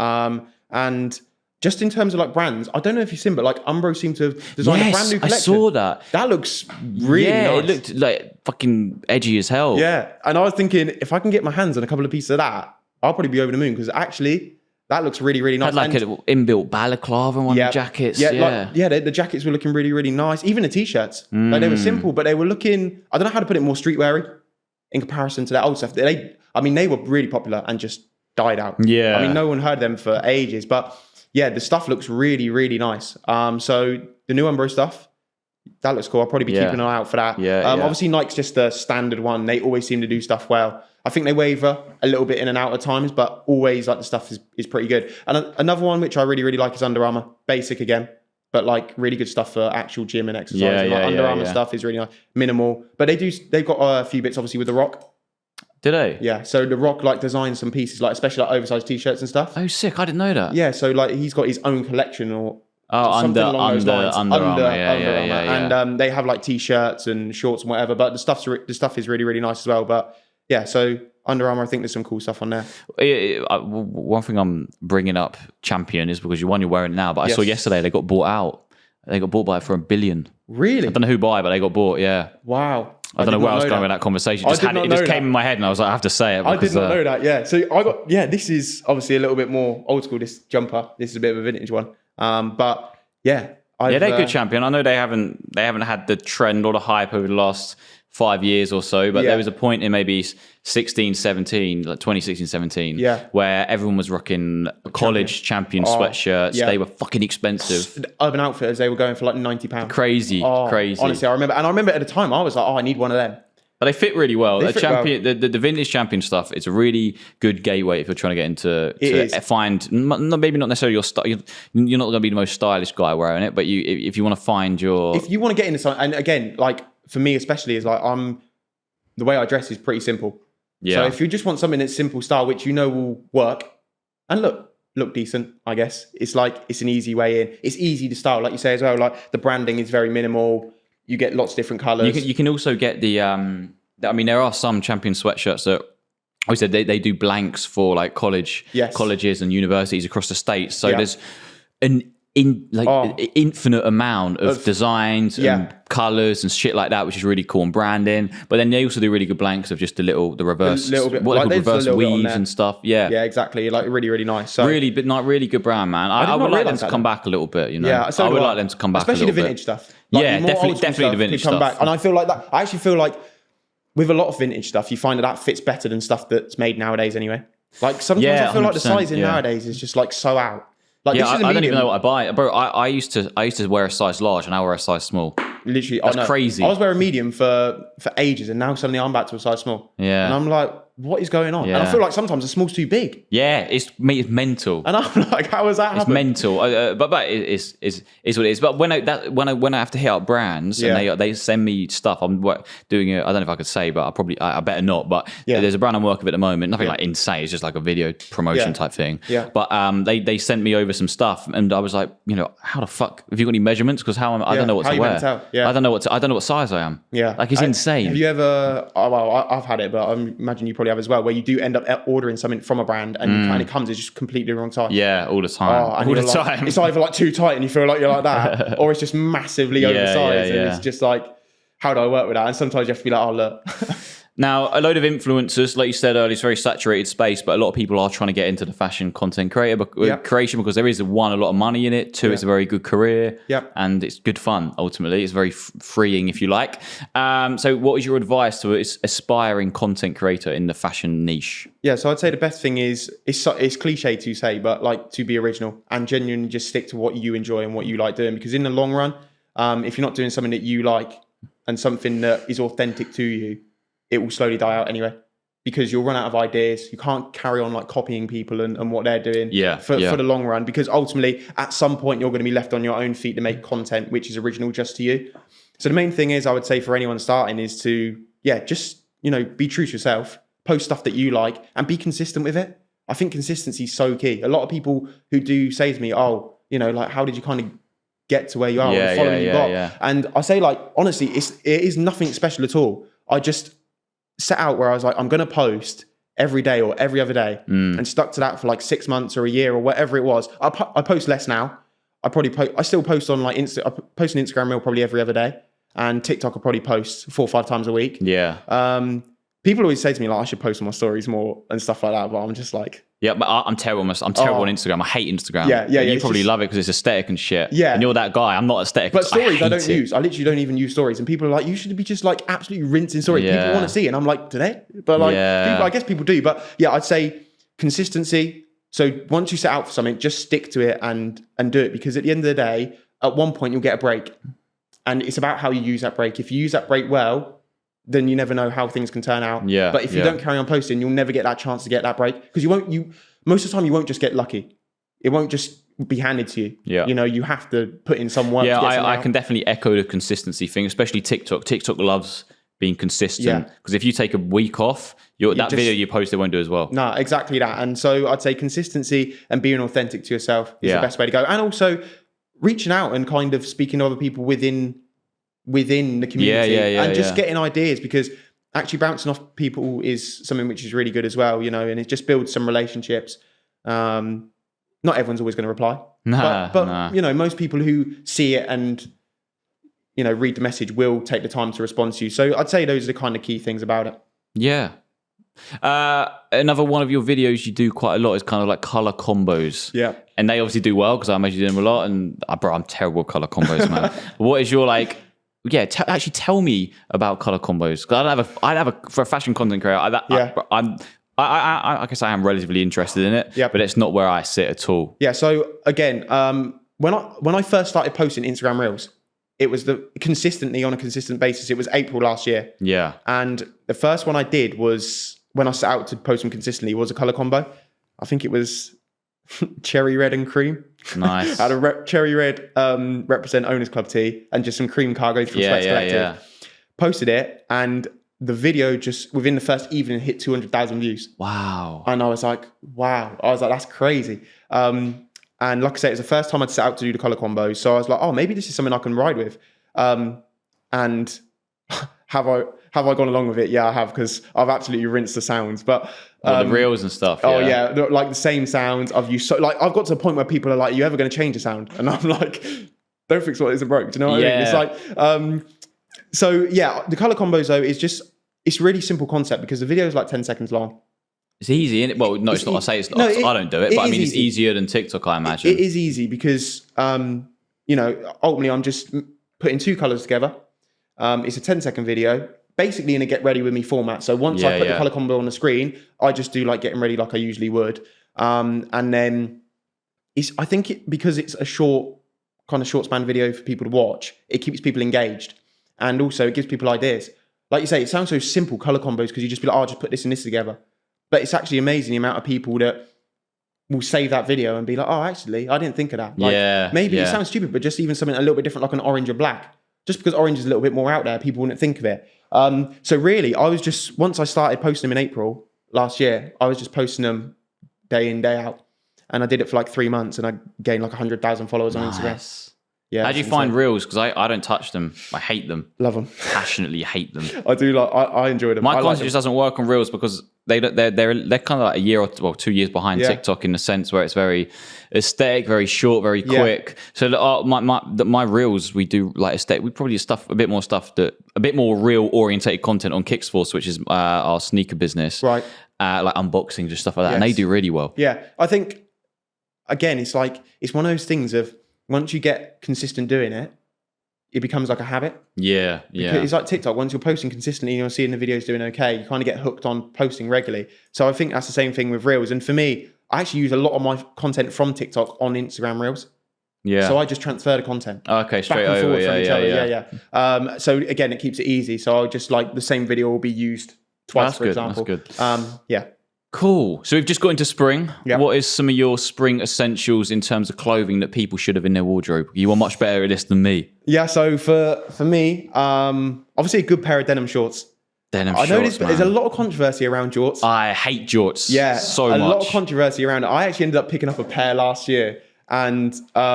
and just in terms of like brands, I don't know if you've seen, but like Umbro seemed to have designed a brand new collection. I saw that. That looks really nice. It looked like fucking edgy as hell. Yeah, and I was thinking if I can get my hands on a couple of pieces of that, I'll probably be over the moon because actually. That looks really nice. Had like an inbuilt balaclava on one of the jackets. The jackets were looking really nice. Even the t-shirts, like they were simple, but they were looking. I don't know how to put it more streetweary in comparison to that old stuff. They were really popular and just died out. Yeah, I mean, no one heard them for ages, but yeah, the stuff looks really nice. So the new Umbro stuff, that looks cool. I'll probably be keeping an eye out for that. Obviously Nike's just the standard one. They always seem to do stuff well. I think they waver a little bit in and out at times, but always like the stuff is pretty good. And another one which I really like is Under Armour. Basic again, but like really good stuff for actual gym and exercise. Under Armour stuff is really nice, minimal. But they've got a few bits obviously with The Rock. Did they? Yeah. So The Rock like designed some pieces, like especially like oversized t-shirts and stuff. Oh, sick! I didn't know that. Yeah. So like he's got his own collection or. Under Armour. And they have like t-shirts and shorts and whatever. But the stuff is really nice as well. But yeah, so Under Armour, I think there's some cool stuff on there. One thing I'm bringing up Champion is because you're wearing it now. But I saw yesterday they got bought out. They got bought by it for $1 billion. Really? I don't know who bought it, but they got bought. Yeah. Wow. I don't know where I was going with that conversation. It just came in my head, and I was like, I have to say it. I did not know that. Yeah. So this is obviously a little bit more old school. This jumper. This is a bit of a vintage one. But yeah, they're good Champion. I know they haven't had the trend or the hype over the last 5 years or so, but there was a point in maybe 16, 17, like 2016, 17, where everyone was rocking college champion sweatshirts. They were fucking expensive. Urban Outfitters, they were going for like £90. Crazy. Honestly, I remember at the time I was like, I need one of them. But they fit really well. The vintage Champion stuff, it's a really good gateway if you're trying to get into find maybe not necessarily your style. You're not going to be the most stylish guy wearing it, but if you want to find your, if you want to get into something, and again, like for me especially, is like the way I dress is pretty simple. Yeah. So if you just want something that's simple style, which will work and look decent, I guess it's an easy way in. It's easy to style, like you say as well. Like the branding is very minimal. You get lots of different colours. You can also get the. I mean, there are some Champion sweatshirts that, I said, they do blanks for like colleges and universities across the states. So there's an infinite amount of designs and colours and shit like that, which is really cool, and branding. But then they also do really good blanks of just the reverse, reverse weaves and stuff. Yeah, exactly. Like really nice. So really good brand, man. I would like them to come back a little bit. Yeah, I would like them to come back, especially the vintage stuff. Definitely the vintage stuff. Back. And I feel like that. I actually feel like with a lot of vintage stuff, you find that fits better than stuff that's made nowadays anyway. Like sometimes I feel like the sizing nowadays is just like so out. Like, I don't even know what I buy, bro. I used to wear a size large, and I wear a size small. Literally, that's crazy. I was wearing medium for ages, and now suddenly I'm back to a size small. Yeah, and I'm like, what is going on? Yeah. And I feel like sometimes a small's too big. Yeah, it's mental. And I'm like, how is that happening? It's mental. But it's what it is. But when I have to hit up brands and they send me stuff, I'm doing it. I don't know if I could say, but I better not. But there's a brand I'm working with at the moment. Nothing like insane. It's just like a video promotion type thing. Yeah. But they sent me over some stuff, and I was like, how the fuck? Have you got any measurements? Because I don't know what to wear. Yeah. I don't know what size I am. Yeah. Like it's insane. Have you ever? I've had it, but I imagine you probably have as well, where you do end up ordering something from a brand and it comes, it's just completely the wrong size. Yeah, all the time. All the time. It's either like too tight and you feel like you're like that, or it's just massively oversized and it's just like, how do I work with that? And sometimes you have to be like, oh look. Now, a load of influencers, like you said earlier, it's a very saturated space, but a lot of people are trying to get into the fashion content creation because there is, a lot of money in it. Two, it's a very good career. And it's good fun, ultimately. It's very freeing, if you like. So what is your advice to an aspiring content creator in the fashion niche? Yeah, so I'd say the best thing is, it's cliche to say, but like to be original and genuinely just stick to what you enjoy and what you like doing. Because in the long run, if you're not doing something that you like and something that is authentic to you, it will slowly die out anyway. because you'll run out of ideas. You can't carry on like copying people and what they're doing for the long run, because ultimately at some point you're going to be left on your own feet to make content which is original just to you. So the main thing is, I would say for anyone starting is to, just, be true to yourself, post stuff that you like and be consistent with it. I think consistency is so key. A lot of people who do say to me, oh, like, how did you kind of get to where you are and the following you got? And I say, like, honestly, it is nothing special at all. I just set out where I was like, I'm going to post every day or every other day, and stuck to that for like 6 months or a year or whatever it was. I post less now. I still post on like I post an Instagram reel probably every other day, and TikTok I probably post 4 or 5 times a week. People always say to me like I should post on my stories more and stuff like that, but I'm just like, but I'm terrible. I'm terrible on Instagram. I hate Instagram. You probably love it because it's aesthetic and shit. And you're that guy. I'm not aesthetic. But stories I don't use. I literally don't even use stories. And people are like, you should be just like absolutely rinsing stories. People want to see it. And I'm like, do they? But like, people, I guess people do. But I'd say consistency. So once you set out for something, just stick to it and do it. Because at the end of the day, at one point you'll get a break. And it's about how you use that break. If you use that break well, then you never know how things can turn out. But if you don't carry on posting, you'll never get that chance to get that break, because most of the time you won't just get lucky. It won't just be handed to you. You have to put in some work. I can definitely echo the consistency thing, especially TikTok. TikTok loves being consistent, because if you take a week off, that video you posted won't do as well. No, exactly that. And so I'd say consistency and being authentic to yourself is the best way to go. And also reaching out and kind of speaking to other people within the community and just getting ideas, because actually bouncing off people is something which is really good as well, and it just builds some relationships. Not everyone's always going to reply, but most people who see it and read the message will take the time to respond to you. So I'd say those are the kind of key things about it. Another one of your videos you do quite a lot is kind of like color combos. And they obviously do well because I imagine you do them a lot. And bro, I'm terrible at color combos, man. What is your like? Actually tell me about color combos, because I'd have a for a fashion content creator. I guess I am relatively interested in it, but it's not where I sit at all. So again, when I first started posting Instagram reels, it was consistently on a consistent basis. It was April last year. And the first one I did was when I set out to post them consistently was a color combo. I think it was cherry red and cream. Nice. I had a cherry red represent Owners Club tee and just some cream cargos from Sweats Collective. Posted it, and the video just within the first evening hit 200,000 views. Wow. And I was like, that's crazy. And like I say, it's the first time I'd set out to do the color combos. So I was like, oh, maybe this is something I can ride with. And have I gone along with it? Yeah, I have, because I've absolutely rinsed the sounds. But the reels and stuff. Like the same sounds I've used. So like I've got to a point where people are like, "Are you ever going to change the sound?" And I'm like, "Don't fix what isn't broke." Do you know what I mean? It's like, the color combos though it's really simple concept, because the video is like 10 seconds long. It's easy, isn't it? Well, no, it's not. I say it's not. No, I don't do it, but I mean, it's easier than TikTok, I imagine. It is easy because, ultimately I'm just putting 2 colors together. It's a 10-second video, basically in a get ready with me format. So once I put the color combo on the screen, I just do like getting ready like I usually would. And then because it's a short span video for people to watch, it keeps people engaged. And also it gives people ideas. Like you say, it sounds so simple, color combos, because you just be like, I'll just put this and this together. But it's actually amazing the amount of people that will save that video and be like, oh, actually, I didn't think of that. Like, maybe it sounds stupid, but just even something a little bit different, like an orange or black. Just because orange is a little bit more out there, people wouldn't think of it. So really, I was just, once I started posting them in April last year, I was just posting them day in, day out. And I did it for like 3 months, and I gained like 100,000 followers on Instagram. How do you find reels? Because I don't touch them. I hate them. Love them. Passionately hate them. I do I enjoy them. My content just doesn't work on reels because they're kind of like a year or 2 years behind TikTok, in the sense where it's very aesthetic, very short, very quick. So my reels, we do like aesthetic. We probably a bit more real orientated content on Kicksforce, which is our sneaker business, right? Like unboxing, just stuff like that, and they do really well. Yeah, I think again, it's one of those things of, once you get consistent doing it, it becomes like a habit. Yeah. It's like TikTok. Once you're posting consistently and you're seeing the videos doing okay, you kind of get hooked on posting regularly. So I think that's the same thing with Reels. And for me, I actually use a lot of my content from TikTok on Instagram Reels. Yeah. So I just transfer the content. Okay, straight over. From each other. So again, it keeps it easy. So I'll just like the same video will be used twice, for example. That's good. Yeah. Cool. So we've just got into spring. Yep. What is some of your spring essentials in terms of clothing that people should have in their wardrobe? You are much better at this than me. Yeah. So for me, obviously a good pair of denim shorts. Denim shorts, I noticed there's a lot of controversy around jorts. I hate jorts. Yeah, so much. A lot of controversy around it. I actually ended up picking up a pair last year, and I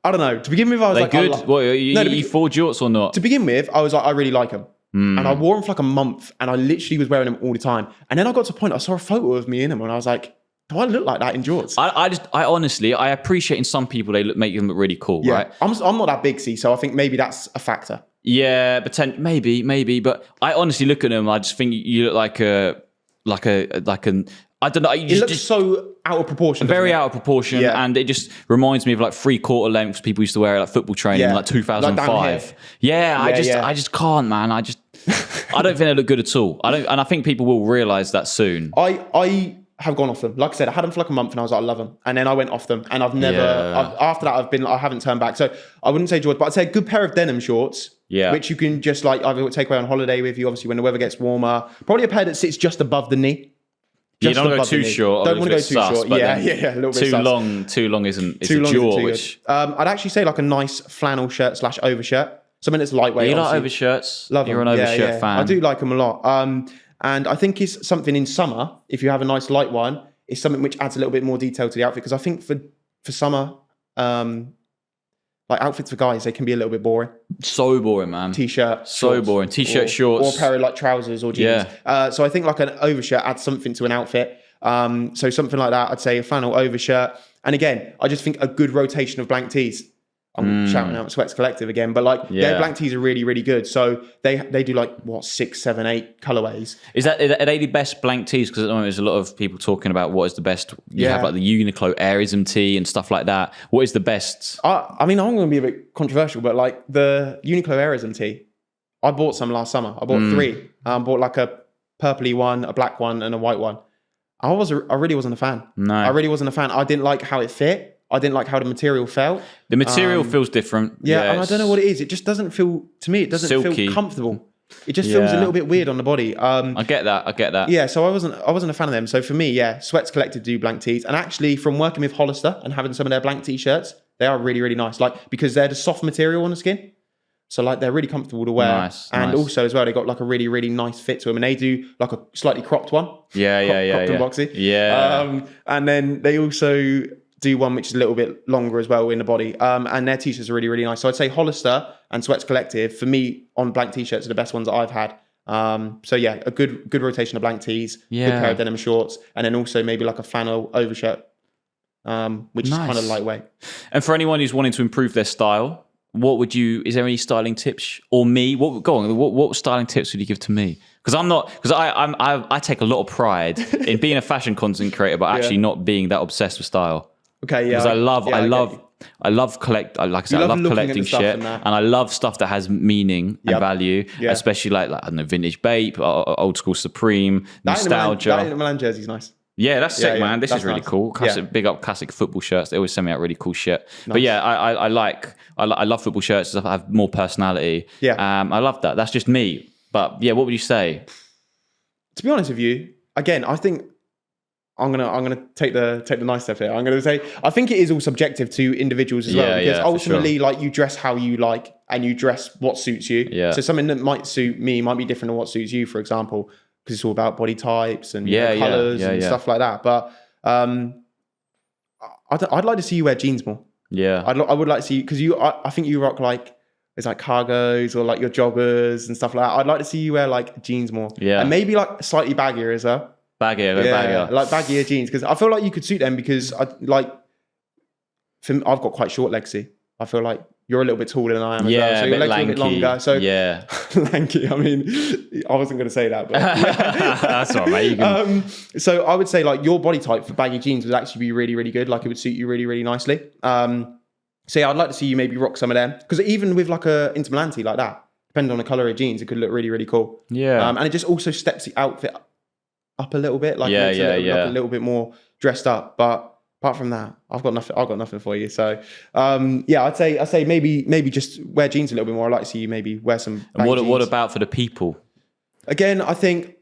don't know. To begin with, I was They're good. What, you for jorts or not? To begin with, I was like, I really like them. And I wore them for like a month, and I literally was wearing them all the time. And then I got to a point, I saw a photo of me in them, and I was like, do I look like that in jorts? I honestly appreciate in some people they make them look really cool, right? I'm not that big, so I think maybe that's a factor. Yeah, maybe, but I honestly look at them. I just think you look like an. I don't know. It looks so out of proportion. Very out of proportion, and it just reminds me of like 3/4 lengths people used to wear at like football training in like 2005. Like I just can't, man. I don't think they look good at all. And I think people will realise that soon. I have gone off them. Like I said, I had them for like a month, and I was like, I love them, and then I went off them, and I've never. After that, I haven't turned back. So I wouldn't say jorts, but I'd say a good pair of denim shorts. Yeah. Which you can just like either take away on holiday with you, obviously when the weather gets warmer. Probably a pair that sits just above the knee. You don't want to go too short. Don't want to go too short. Yeah, a little bit sus. Too long isn't. It's a jaw. Which I'd actually say like a nice flannel shirt / overshirt. Something that's lightweight. You like overshirts? Love them. You're an overshirt fan. I do like them a lot. And I think it's something in summer. If you have a nice light one, it's something which adds a little bit more detail to the outfit. Because I think for summer, like outfits for guys, they can be a little bit boring. So boring, man. T-shirt. So shorts, boring. T-shirt, shorts. Or a pair of like trousers or jeans. Yeah. So I think like an overshirt adds something to an outfit. So something like that, I'd say a flannel overshirt. And again, I just think a good rotation of blank tees. I'm shouting out Sweats Collective again, but like their blank tees are really, really good. So they do like 6, 7, 8 colorways. Are they the best blank tees? Because at the moment there's a lot of people talking about what is the best. You have like the Uniqlo Airism tee and stuff like that. What is the best? I mean, I'm going to be a bit controversial, but like the Uniqlo Airism tee, I bought some last summer. I bought 3. Bought like a purpley one, a black one, and a white one. I really wasn't a fan. No, I really wasn't a fan. I didn't like how it fit. I didn't like how the material felt. The material feels different. Yeah, and I don't know what it is. It just doesn't feel, to me, it doesn't feel comfortable. It just feels a little bit weird on the body. I get that. Yeah, so I wasn't a fan of them. So for me, Sweats Collective do blank tees. And actually from working with Hollister and having some of their blank t-shirts, they are really, really nice. Like, because they're the soft material on the skin. So like they're really comfortable to wear. Nice. Also as well, they got like a really, really nice fit to them. And they do like a slightly cropped one. Cropped and boxy. Yeah. And then they also do one which is a little bit longer as well in the body. And their t-shirts are really, really nice. So I'd say Hollister and Sweats Collective, for me, on blank t-shirts are the best ones that I've had. So yeah, a good rotation of blank tees, good pair of denim shorts, and then also maybe like a flannel overshirt, which is kind of lightweight. And for anyone who's wanting to improve their style, is there any styling tips or what styling tips would you give to me? Because I take a lot of pride in being a fashion content creator, but actually not being that obsessed with style. Okay, yeah. Because I love collecting shit, and I love stuff that has meaning and value, especially like I don't know, vintage Bape, old school Supreme, nostalgia. That Inter Milan jersey's nice. Yeah, that's sick, man. This is really cool. Big up classic football shirts. They always send me out really cool shit. Nice. But yeah, I love football shirts. Stuff that have more personality. Yeah, I love that. That's just me. But yeah, what would you say? To be honest with you, again, I think I'm gonna take the nice step here. I'm gonna say I think it is all subjective to individuals as well, because ultimately, like, you dress how you like and you dress what suits you. Yeah. So something that might suit me might be different to what suits you, for example, because it's all about body types and colors and stuff like that. But I'd like to see you wear jeans more. Yeah, I would like to see you, because I think you rock like. It's like cargos or like your joggers and stuff like that. I'd like to see you wear like jeans more. Yeah. And maybe like slightly baggier as well. Baggier. Like baggier jeans. Because I feel like you could suit them, because I've got quite short legs, see. I feel like you're a little bit taller than I am as well. So your legs are a bit longer. So lanky. I mean, I wasn't going to say that, but that's all right, mate. So I would say like your body type for baggy jeans would actually be really, really good. Like it would suit you really, really nicely. So yeah, I'd like to see you maybe rock some of them, because even with like a Inter Milan tee like that, depending on the color of jeans, it could look really, really cool. Yeah. And it just also steps the outfit up a little bit, like makes it look a little bit more dressed up. But apart from that, I've got nothing for you. So I'd say maybe just wear jeans a little bit more. I'd like to see you maybe wear some. And what about for the people? Again, I think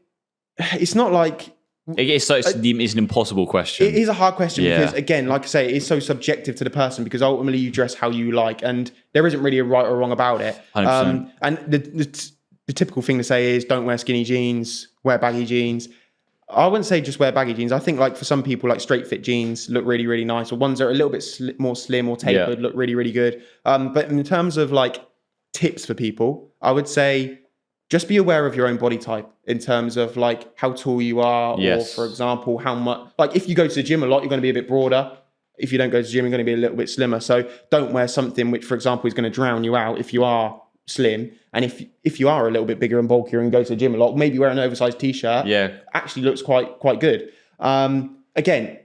it's not like... It's an impossible question. It is a hard question because, again, like I say, it is so subjective to the person because ultimately you dress how you like and there isn't really a right or wrong about it. 100%. And the typical thing to say is don't wear skinny jeans, wear baggy jeans. I wouldn't say just wear baggy jeans. I think like for some people, like straight fit jeans look really, really nice, or ones that are a little bit more slim or tapered look really, really good. But in terms of like tips for people, I would say just be aware of your own body type in terms of like how tall you are, or for example, how much, like if you go to the gym a lot, you're going to be a bit broader. If you don't go to the gym, you're going to be a little bit slimmer. So don't wear something which, for example, is going to drown you out if you are slim. And if you are a little bit bigger and bulkier and go to the gym a lot, maybe wear an oversized t-shirt. Actually looks quite good. Again,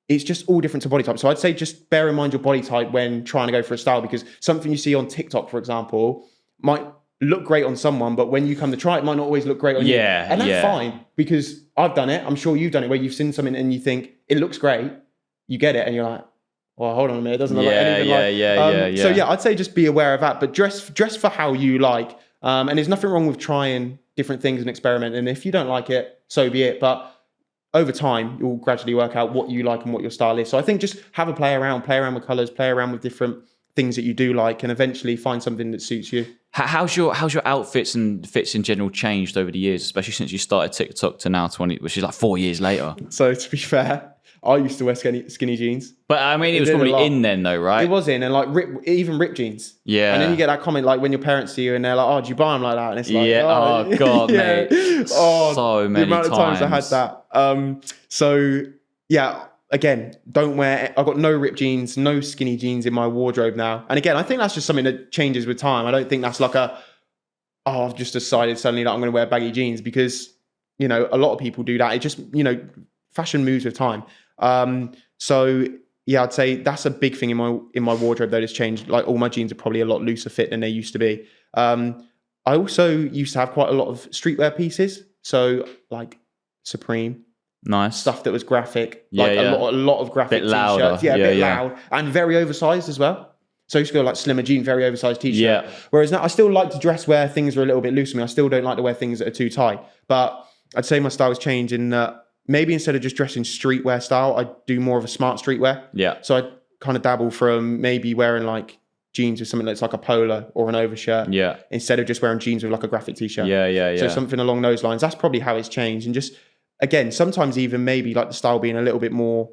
it's just all different to body type. So I'd say just bear in mind your body type when trying to go for a style, because something you see on TikTok, for example, might look great on someone, but when you come to try it might not always look great on you. And that's fine, because I've done it. I'm sure you've done it, where you've seen something and you think it looks great. You get it and you're like, well, hold on a minute, it doesn't look like anything So yeah, I'd say just be aware of that, but dress for how you like. And there's nothing wrong with trying different things and experiment. And if you don't like it, so be it. But over time, you'll gradually work out what you like and what your style is. So I think just have a play around with colors, play around with different things that you do like, and eventually find something that suits you. How's your outfits and fits in general changed over the years, especially since you started TikTok to now 20, which is like 4 years later? So to be fair, I used to wear skinny jeans. But I mean, it was probably in then though, right? It was in, and like even ripped jeans. Yeah. And then you get that comment like when your parents see you and they're like, oh, do you buy them like that? And it's like, oh God, mate. So many times. The amount of times I had that. So yeah, again, don't wear, I've got no ripped jeans, no skinny jeans in my wardrobe now. And again, I think that's just something that changes with time. I don't think that's like I've just decided suddenly that I'm going to wear baggy jeans, because, you know, a lot of people do that. It just, you know, fashion moves with time. So yeah, I'd say that's a big thing in my wardrobe that has changed. Like all my jeans are probably a lot looser fit than they used to be. I also used to have quite a lot of streetwear pieces. So like Supreme. Nice. Stuff that was graphic. A lot of graphic t-shirts. Yeah, a bit loud. And very oversized as well. So I used to go like slimmer jean, very oversized t-shirt. Yeah. Whereas now I still like to dress where things are a little bit loose for me. I still don't like to wear things that are too tight. But I'd say my style has changed in that maybe instead of just dressing streetwear style, I do more of a smart streetwear. Yeah. So I kind of dabble from maybe wearing like jeans with something that's like a polo or an overshirt. Yeah. Instead of just wearing jeans with like a graphic t-shirt. Yeah. So something along those lines. That's probably how it's changed. And just, again, sometimes even maybe like the style being a little bit more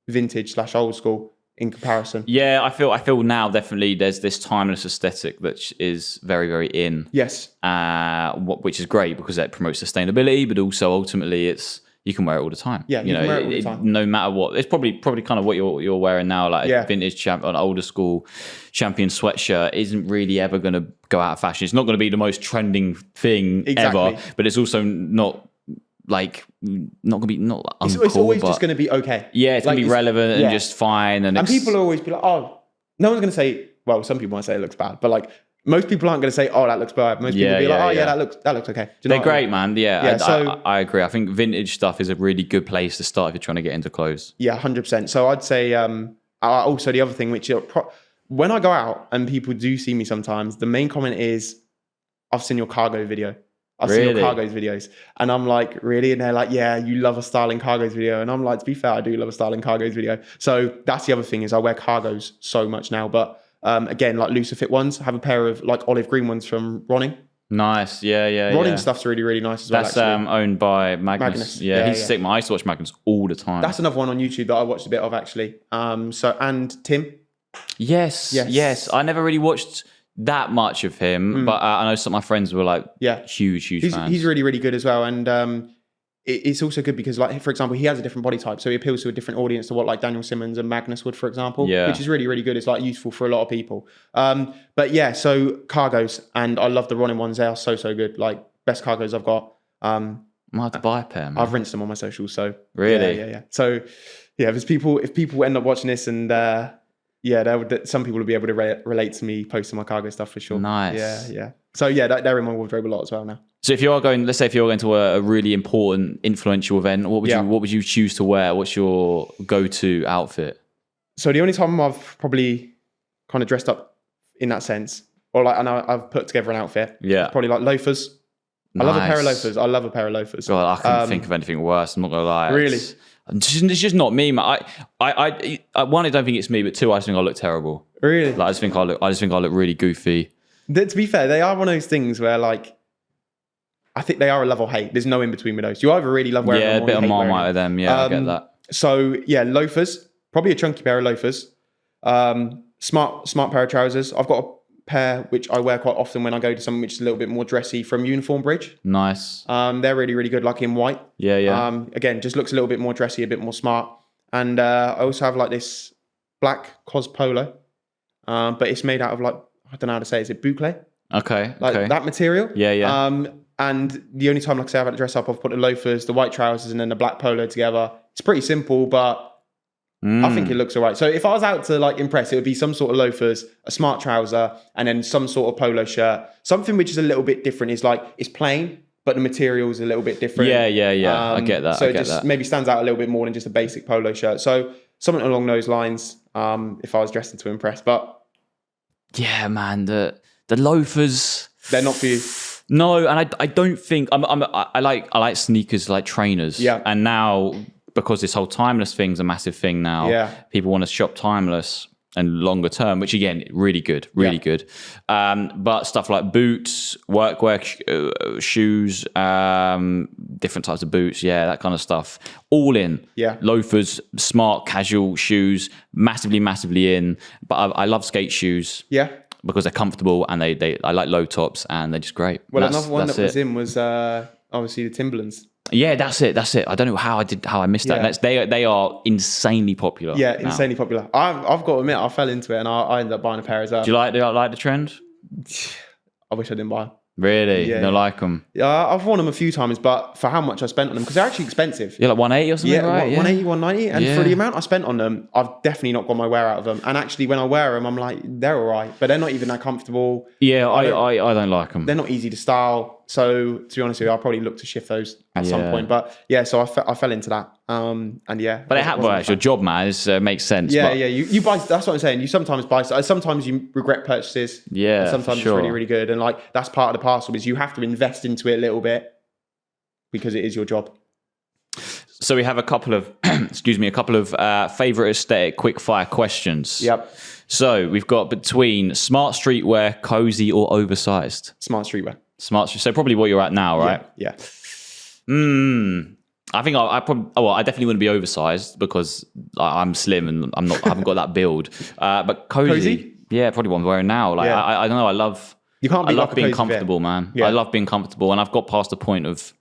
vintage / old school in comparison. Yeah, I feel now definitely there's this timeless aesthetic that is very, very in. Yes. Which is great because that promotes sustainability, but also ultimately you can wear it all the time. Yeah, you can wear it all the time. No matter what. It's probably kind of what you're wearing now, like a vintage an older school champion sweatshirt isn't really ever going to go out of fashion. It's not going to be the most trending thing ever, but it's also not gonna be uncool, it's always just gonna be okay. Yeah, it's gonna be relevant and just fine. And people will always be like, oh, no one's gonna say, well, some people might say it looks bad, but like most people aren't gonna say, oh, that looks bad. Most people will be like, oh yeah, that looks okay. They're great, man. Yeah, I agree. I think vintage stuff is a really good place to start if you're trying to get into clothes. Yeah, 100%. So I'd say also the other thing, which when I go out and people do see me sometimes, the main comment is, I've seen your cargo video. I've seen your cargos videos. And I'm like, really? And they're like, yeah, you love a styling cargos video. And I'm like, to be fair, I do love a styling cargos video. So that's the other thing is I wear cargos so much now. But again, like looser fit ones, I have a pair of like olive green ones from Ronning. Nice. Yeah. Ronning stuff's really, really nice as well. That's owned by Magnus. Yeah, he's sick. I used to watch Magnus all the time. That's another one on YouTube that I watched a bit of actually. And Tim. Yes. I never really watched that much of him, but I know some of my friends were like huge fans. He's really, really good as well. And it's also good because, like, for example, he has a different body type, so he appeals to a different audience to what like Daniel Simmons and Magnus would, for example, which is really, really good. It's like useful for a lot of people. But yeah, so cargos, and I love the Ronin ones. They are so good. Like best cargos I've got. I might have to buy a pair, man. I've rinsed them on my socials. So really, yeah. So yeah, if people end up watching this and some people will be able to relate to me posting my cargo stuff for sure. Nice. Yeah. So yeah, they're in my wardrobe a lot as well now. So if you're going, let's say if you're going to a really important, influential event, what would you choose to wear? What's your go-to outfit? So the only time I've probably kind of dressed up in that sense, or like, and I've put together an outfit, probably like loafers. I love a pair of loafers. I love a pair of loafers. God, I couldn't think of anything worse. I'm not gonna lie. Really? It's just not me, man. One, I don't think it's me, but two, I just think I look terrible. Really? Like, I just think I look really goofy. To be fair, they are one of those things where, like, I think they are a love or hate. There's no in between with those. You either really love wearing them, or a bit of Marmite with them. Yeah, I get that. So yeah, loafers. Probably a chunky pair of loafers. Smart pair of trousers. I've got a pair which I wear quite often when I go to something which is a little bit more dressy from Uniform Bridge. Nice. They're really, really good, like in white. Yeah. Again, just looks a little bit more dressy, a bit more smart. And I also have like this black cos polo, but it's made out of, like, I don't know how to say, is it boucle? Okay. Like that material. Yeah. And the only time, like I say, I've had to dress up, I've put the loafers, the white trousers, and then the black polo together. It's pretty simple, but I think it looks all right. So if I was out to, like, impress, it would be some sort of loafers, a smart trouser, and then some sort of polo shirt. Something which is a little bit different is, like, it's plain, but the material is a little bit different. Yeah. I get that. So it just maybe stands out a little bit more than just a basic polo shirt. So something along those lines, if I was dressing to impress. But yeah, man, the loafers, they're not for you. No, and I don't think I like sneakers, like trainers. Yeah. And now, because this whole timeless thing's a massive thing now, people want to shop timeless and longer term, which again, really good. But stuff like boots, workwear, shoes, different types of boots, that kind of stuff, all in. Yeah. Loafers, smart, casual shoes, massively in. But I love skate shoes. Yeah. Because they're comfortable and I like low tops and they're just great. Well, another one that was in was obviously the Timberlands. Yeah, that's it. I don't know how I missed that. They are insanely popular. Yeah, now. insanely popular. I've got to admit, I fell into it and I ended up buying a pair as well. Do you like the trend? I wish I didn't buy them. Really? Yeah, you don't like them? Yeah, I've worn them a few times, but for how much I spent on them, because they're actually expensive. Yeah, like 180 or something, right? 180, 190. And for the amount I spent on them, I've definitely not got my wear out of them. And actually, when I wear them, I'm like, they're all right, but they're not even that comfortable. Yeah, I don't like them. They're not easy to style. So to be honest with you, I'll probably look to shift those at some point. But yeah, so I fell into that. And yeah. But it's your job, man. It makes sense. Yeah, you buy, that's what I'm saying. You sometimes buy, sometimes you regret purchases. Yeah, and sometimes it's really, really good. And like, that's part of the parcel is you have to invest into it a little bit because it is your job. So we have a couple of, favorite aesthetic quick fire questions. Yep. So we've got between smart streetwear, cozy or oversized. Smart streetwear. So probably what you're at now, right? Yeah. I think I definitely wouldn't be oversized because I'm slim and I haven't got that build. But cozy? Yeah, probably what I'm wearing now. Like I don't know. I love being comfortable, man. Yeah. I love being comfortable, and I've got past the point of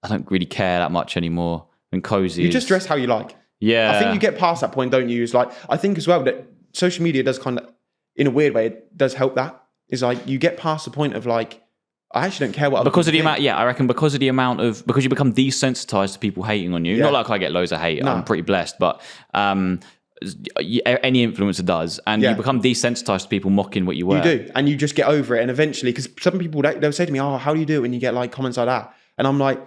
I don't really care that much anymore. And cozy, just dress how you like. Yeah, I think you get past that point, don't you? It's like I think as well that social media does kind of, in a weird way, it does help that. It's like you get past the point of like, I actually don't care what because of the amount. Yeah, I reckon because of the amount of because you become desensitized to people hating on you. Yeah. Not like I get loads of hate. No. I'm pretty blessed, but any influencer does, and you become desensitized to people mocking what you wear. You do, and you just get over it. And eventually, because some people they'll say to me, "Oh, how do you do it when you get like comments like that?" And I'm like,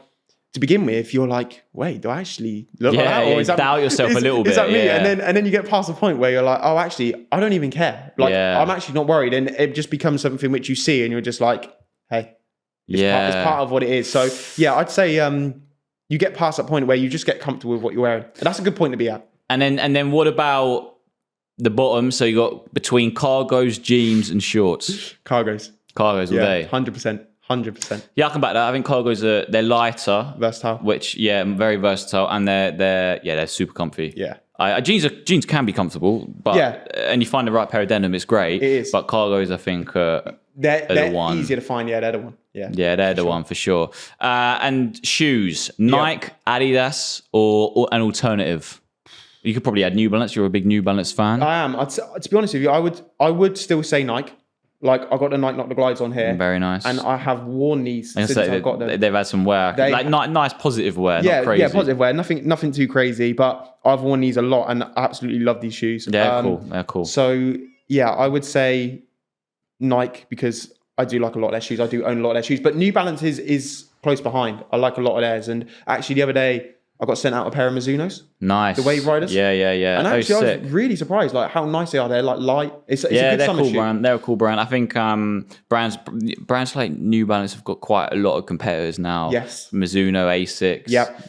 to begin with, you're like, "Wait, do I actually look like that?" Or is that doubt yourself a little bit? Is that me? And then you get past the point where you're like, "Oh, actually, I don't even care. Like, I'm actually not worried." And it just becomes something which you see, and you're just like, "Hey." It's part of what it is. So yeah, I'd say you get past that point where you just get comfortable with what you're wearing. And that's a good point to be at. And then what about the bottom? So you got between cargos, jeans, and shorts. Cargos all day. 100%. Yeah, I can back that. I think cargos they're lighter, versatile. Which very versatile, and they're super comfy. Yeah. Jeans can be comfortable, but and you find the right pair of denim, it's great. It is. But cargos, I think, they're the one. Easier to find. Yeah, they're the one. Yeah, they're the one for sure. And shoes, Nike, Adidas, or an alternative. You could probably add New Balance. You're a big New Balance fan. I am. To be honest with you, I would still say Nike. Like I got the Nike Knock the Glides on here. Very nice. And I have worn these since I got them. They've had some wear, nice positive wear. Not crazy. Yeah, positive wear. Nothing too crazy. But I've worn these a lot, and I absolutely love these shoes. They're cool. So yeah, I would say Nike because I do like a lot of their shoes. I do own a lot of their shoes, but New Balance is close behind. I like a lot of theirs. And actually, the other day I got sent out a pair of Mizunos. Nice. The Wave Riders. Yeah. And actually, I was really surprised, like how nice they are. They're like light. It's a good they're summer cool shoe. brand. They're a cool brand. I think brands like New Balance have got quite a lot of competitors now. Yes. Mizuno, Asics.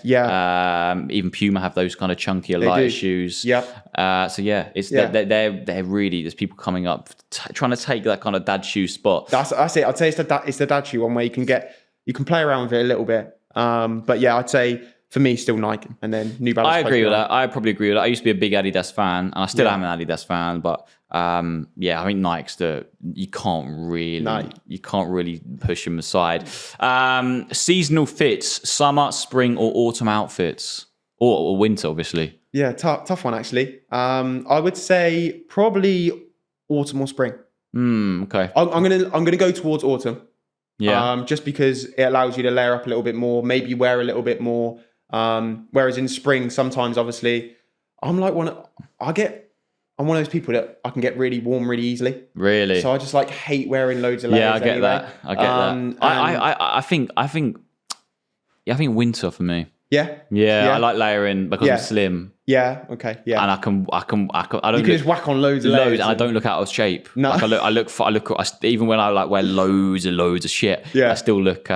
Yeah. Even Puma have those kind of chunkier, lighter shoes. Yeah. So yeah, they're really, there's people coming up trying to take that kind of dad shoe spot. That's it. I'd say it's the dad shoe one where you can play around with it a little bit. But yeah, I'd say for me, still Nike, and then New Balance. I agree with that. I probably agree with that. I used to be a big Adidas fan, and I still am an Adidas fan. But I think Nike's you can't really push them aside. Seasonal fits: summer, spring, or autumn outfits, or winter, obviously. Yeah, tough one actually. I would say probably autumn or spring. Okay. I'm gonna go towards autumn. Yeah. Just because it allows you to layer up a little bit more, maybe wear a little bit more. Whereas in spring, sometimes obviously, I'm one of those people that I can get really warm really easily. Really? So I just hate wearing loads of layers. Yeah, I get that. I think winter for me. Yeah. I like layering because I'm slim. Yeah. Okay. Yeah. And I don't. You can just whack on loads of layers, and I don't look out of shape. No. I look. Even when I wear loads of shit. Yeah. I still look.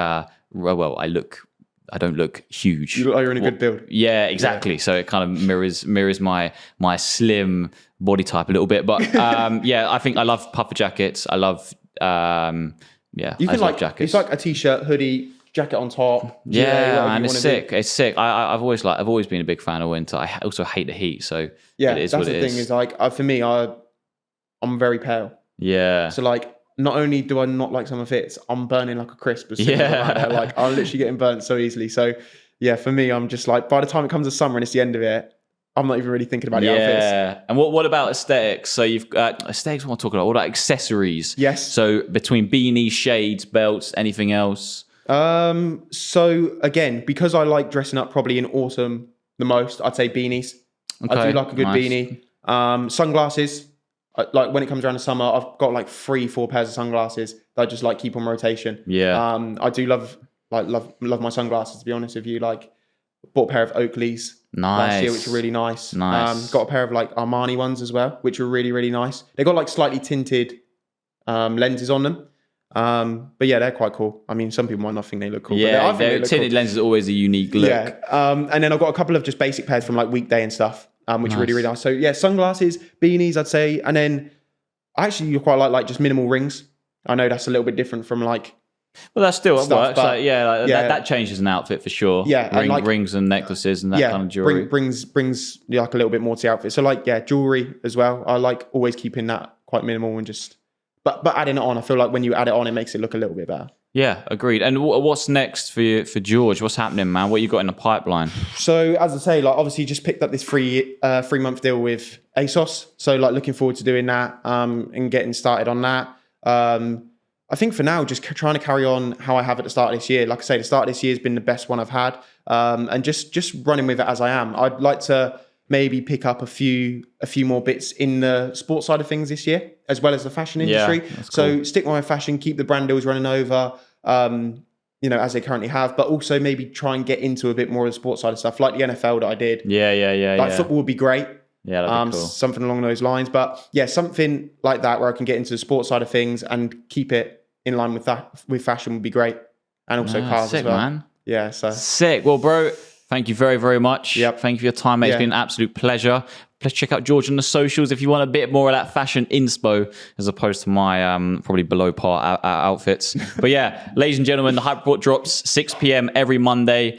I don't look huge. You look like you're in a good build. Yeah, exactly. Yeah. So it kind of mirrors my slim body type a little bit. But I think I love puffer jackets. I love love jackets. It's like a t-shirt, hoodie, jacket on top. Yeah, man, it's sick. It's sick. I've always been a big fan of winter. I also hate the heat. So yeah, it is that's what the it thing is. For me, I'm very pale. Yeah. So not only do I not like summer fits, I'm burning like a crisp. I'm literally getting burnt so easily. So yeah, for me, I'm just by the time it comes to summer and it's the end of it, I'm not even really thinking about the outfits. Yeah. And what about aesthetics? So you've got aesthetics. What I'm talking about? What about accessories? Yes. So between beanies, shades, belts, anything else? So again, because I like dressing up probably in autumn the most, I'd say beanies. Okay, I do like a good beanie. Sunglasses. When it comes around to summer, I've got 3-4 pairs of sunglasses that I just keep on rotation. Yeah. I do love my sunglasses, to be honest with you. Bought a pair of Oakleys last year, which are really nice. Nice. Got a pair of Armani ones as well, which are really, really nice. They got slightly tinted lenses on them. But yeah, they're quite cool. I mean, some people might not think they look cool. Yeah, but I think tinted lenses are always a unique look. Yeah. And then I've got a couple of just basic pairs from Weekday and stuff. Which are really, really nice. So yeah, sunglasses, beanies, I'd say. And then actually you quite like just minimal rings. I know that's a little bit different from well, that still stuff, works. That changes an outfit for sure. Yeah. Rings and necklaces and that kind of jewelry. Brings a little bit more to the outfit. So jewelry as well. I always keeping that quite minimal and just, but adding it on, I feel like when you add it on, it makes it look a little bit better. Yeah, agreed. And what's next for George? What's happening, man? What you got in the pipeline? So as I say, obviously just picked up this 3-month deal with ASOS. So looking forward to doing that and getting started on that. I think for now, just trying to carry on how I have at the start of this year. Like I say, the start of this year has been the best one I've had, and just running with it as I am. I'd like to maybe pick up a few more bits in the sports side of things this year, as well as the fashion industry. Yeah, that's so cool. Stick with my fashion, keep the brand deals running over, as they currently have, but also maybe try and get into a bit more of the sports side of stuff, like the NFL that I did. Yeah. Football would be great. Yeah, that'd be cool. Something along those lines. But yeah, something like that where I can get into the sports side of things and keep it in line with that, with fashion would be great. And also cars sick, as well. Man. Yeah, so. Sick. Well, bro, thank you very, very much. Yep. Thank you for your time, mate. It's been an absolute pleasure. Please check out George on the socials if you want a bit more of that fashion inspo as opposed to my probably below par outfits. But yeah, ladies and gentlemen, the Hype Report drops 6 p.m. every Monday.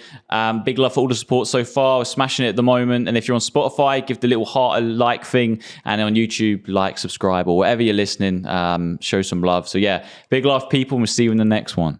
Big love for all the support so far. We're smashing it at the moment. And if you're on Spotify, give the little heart a like thing. And on YouTube, subscribe, or wherever you're listening, show some love. So yeah, big love, people. And we'll see you in the next one.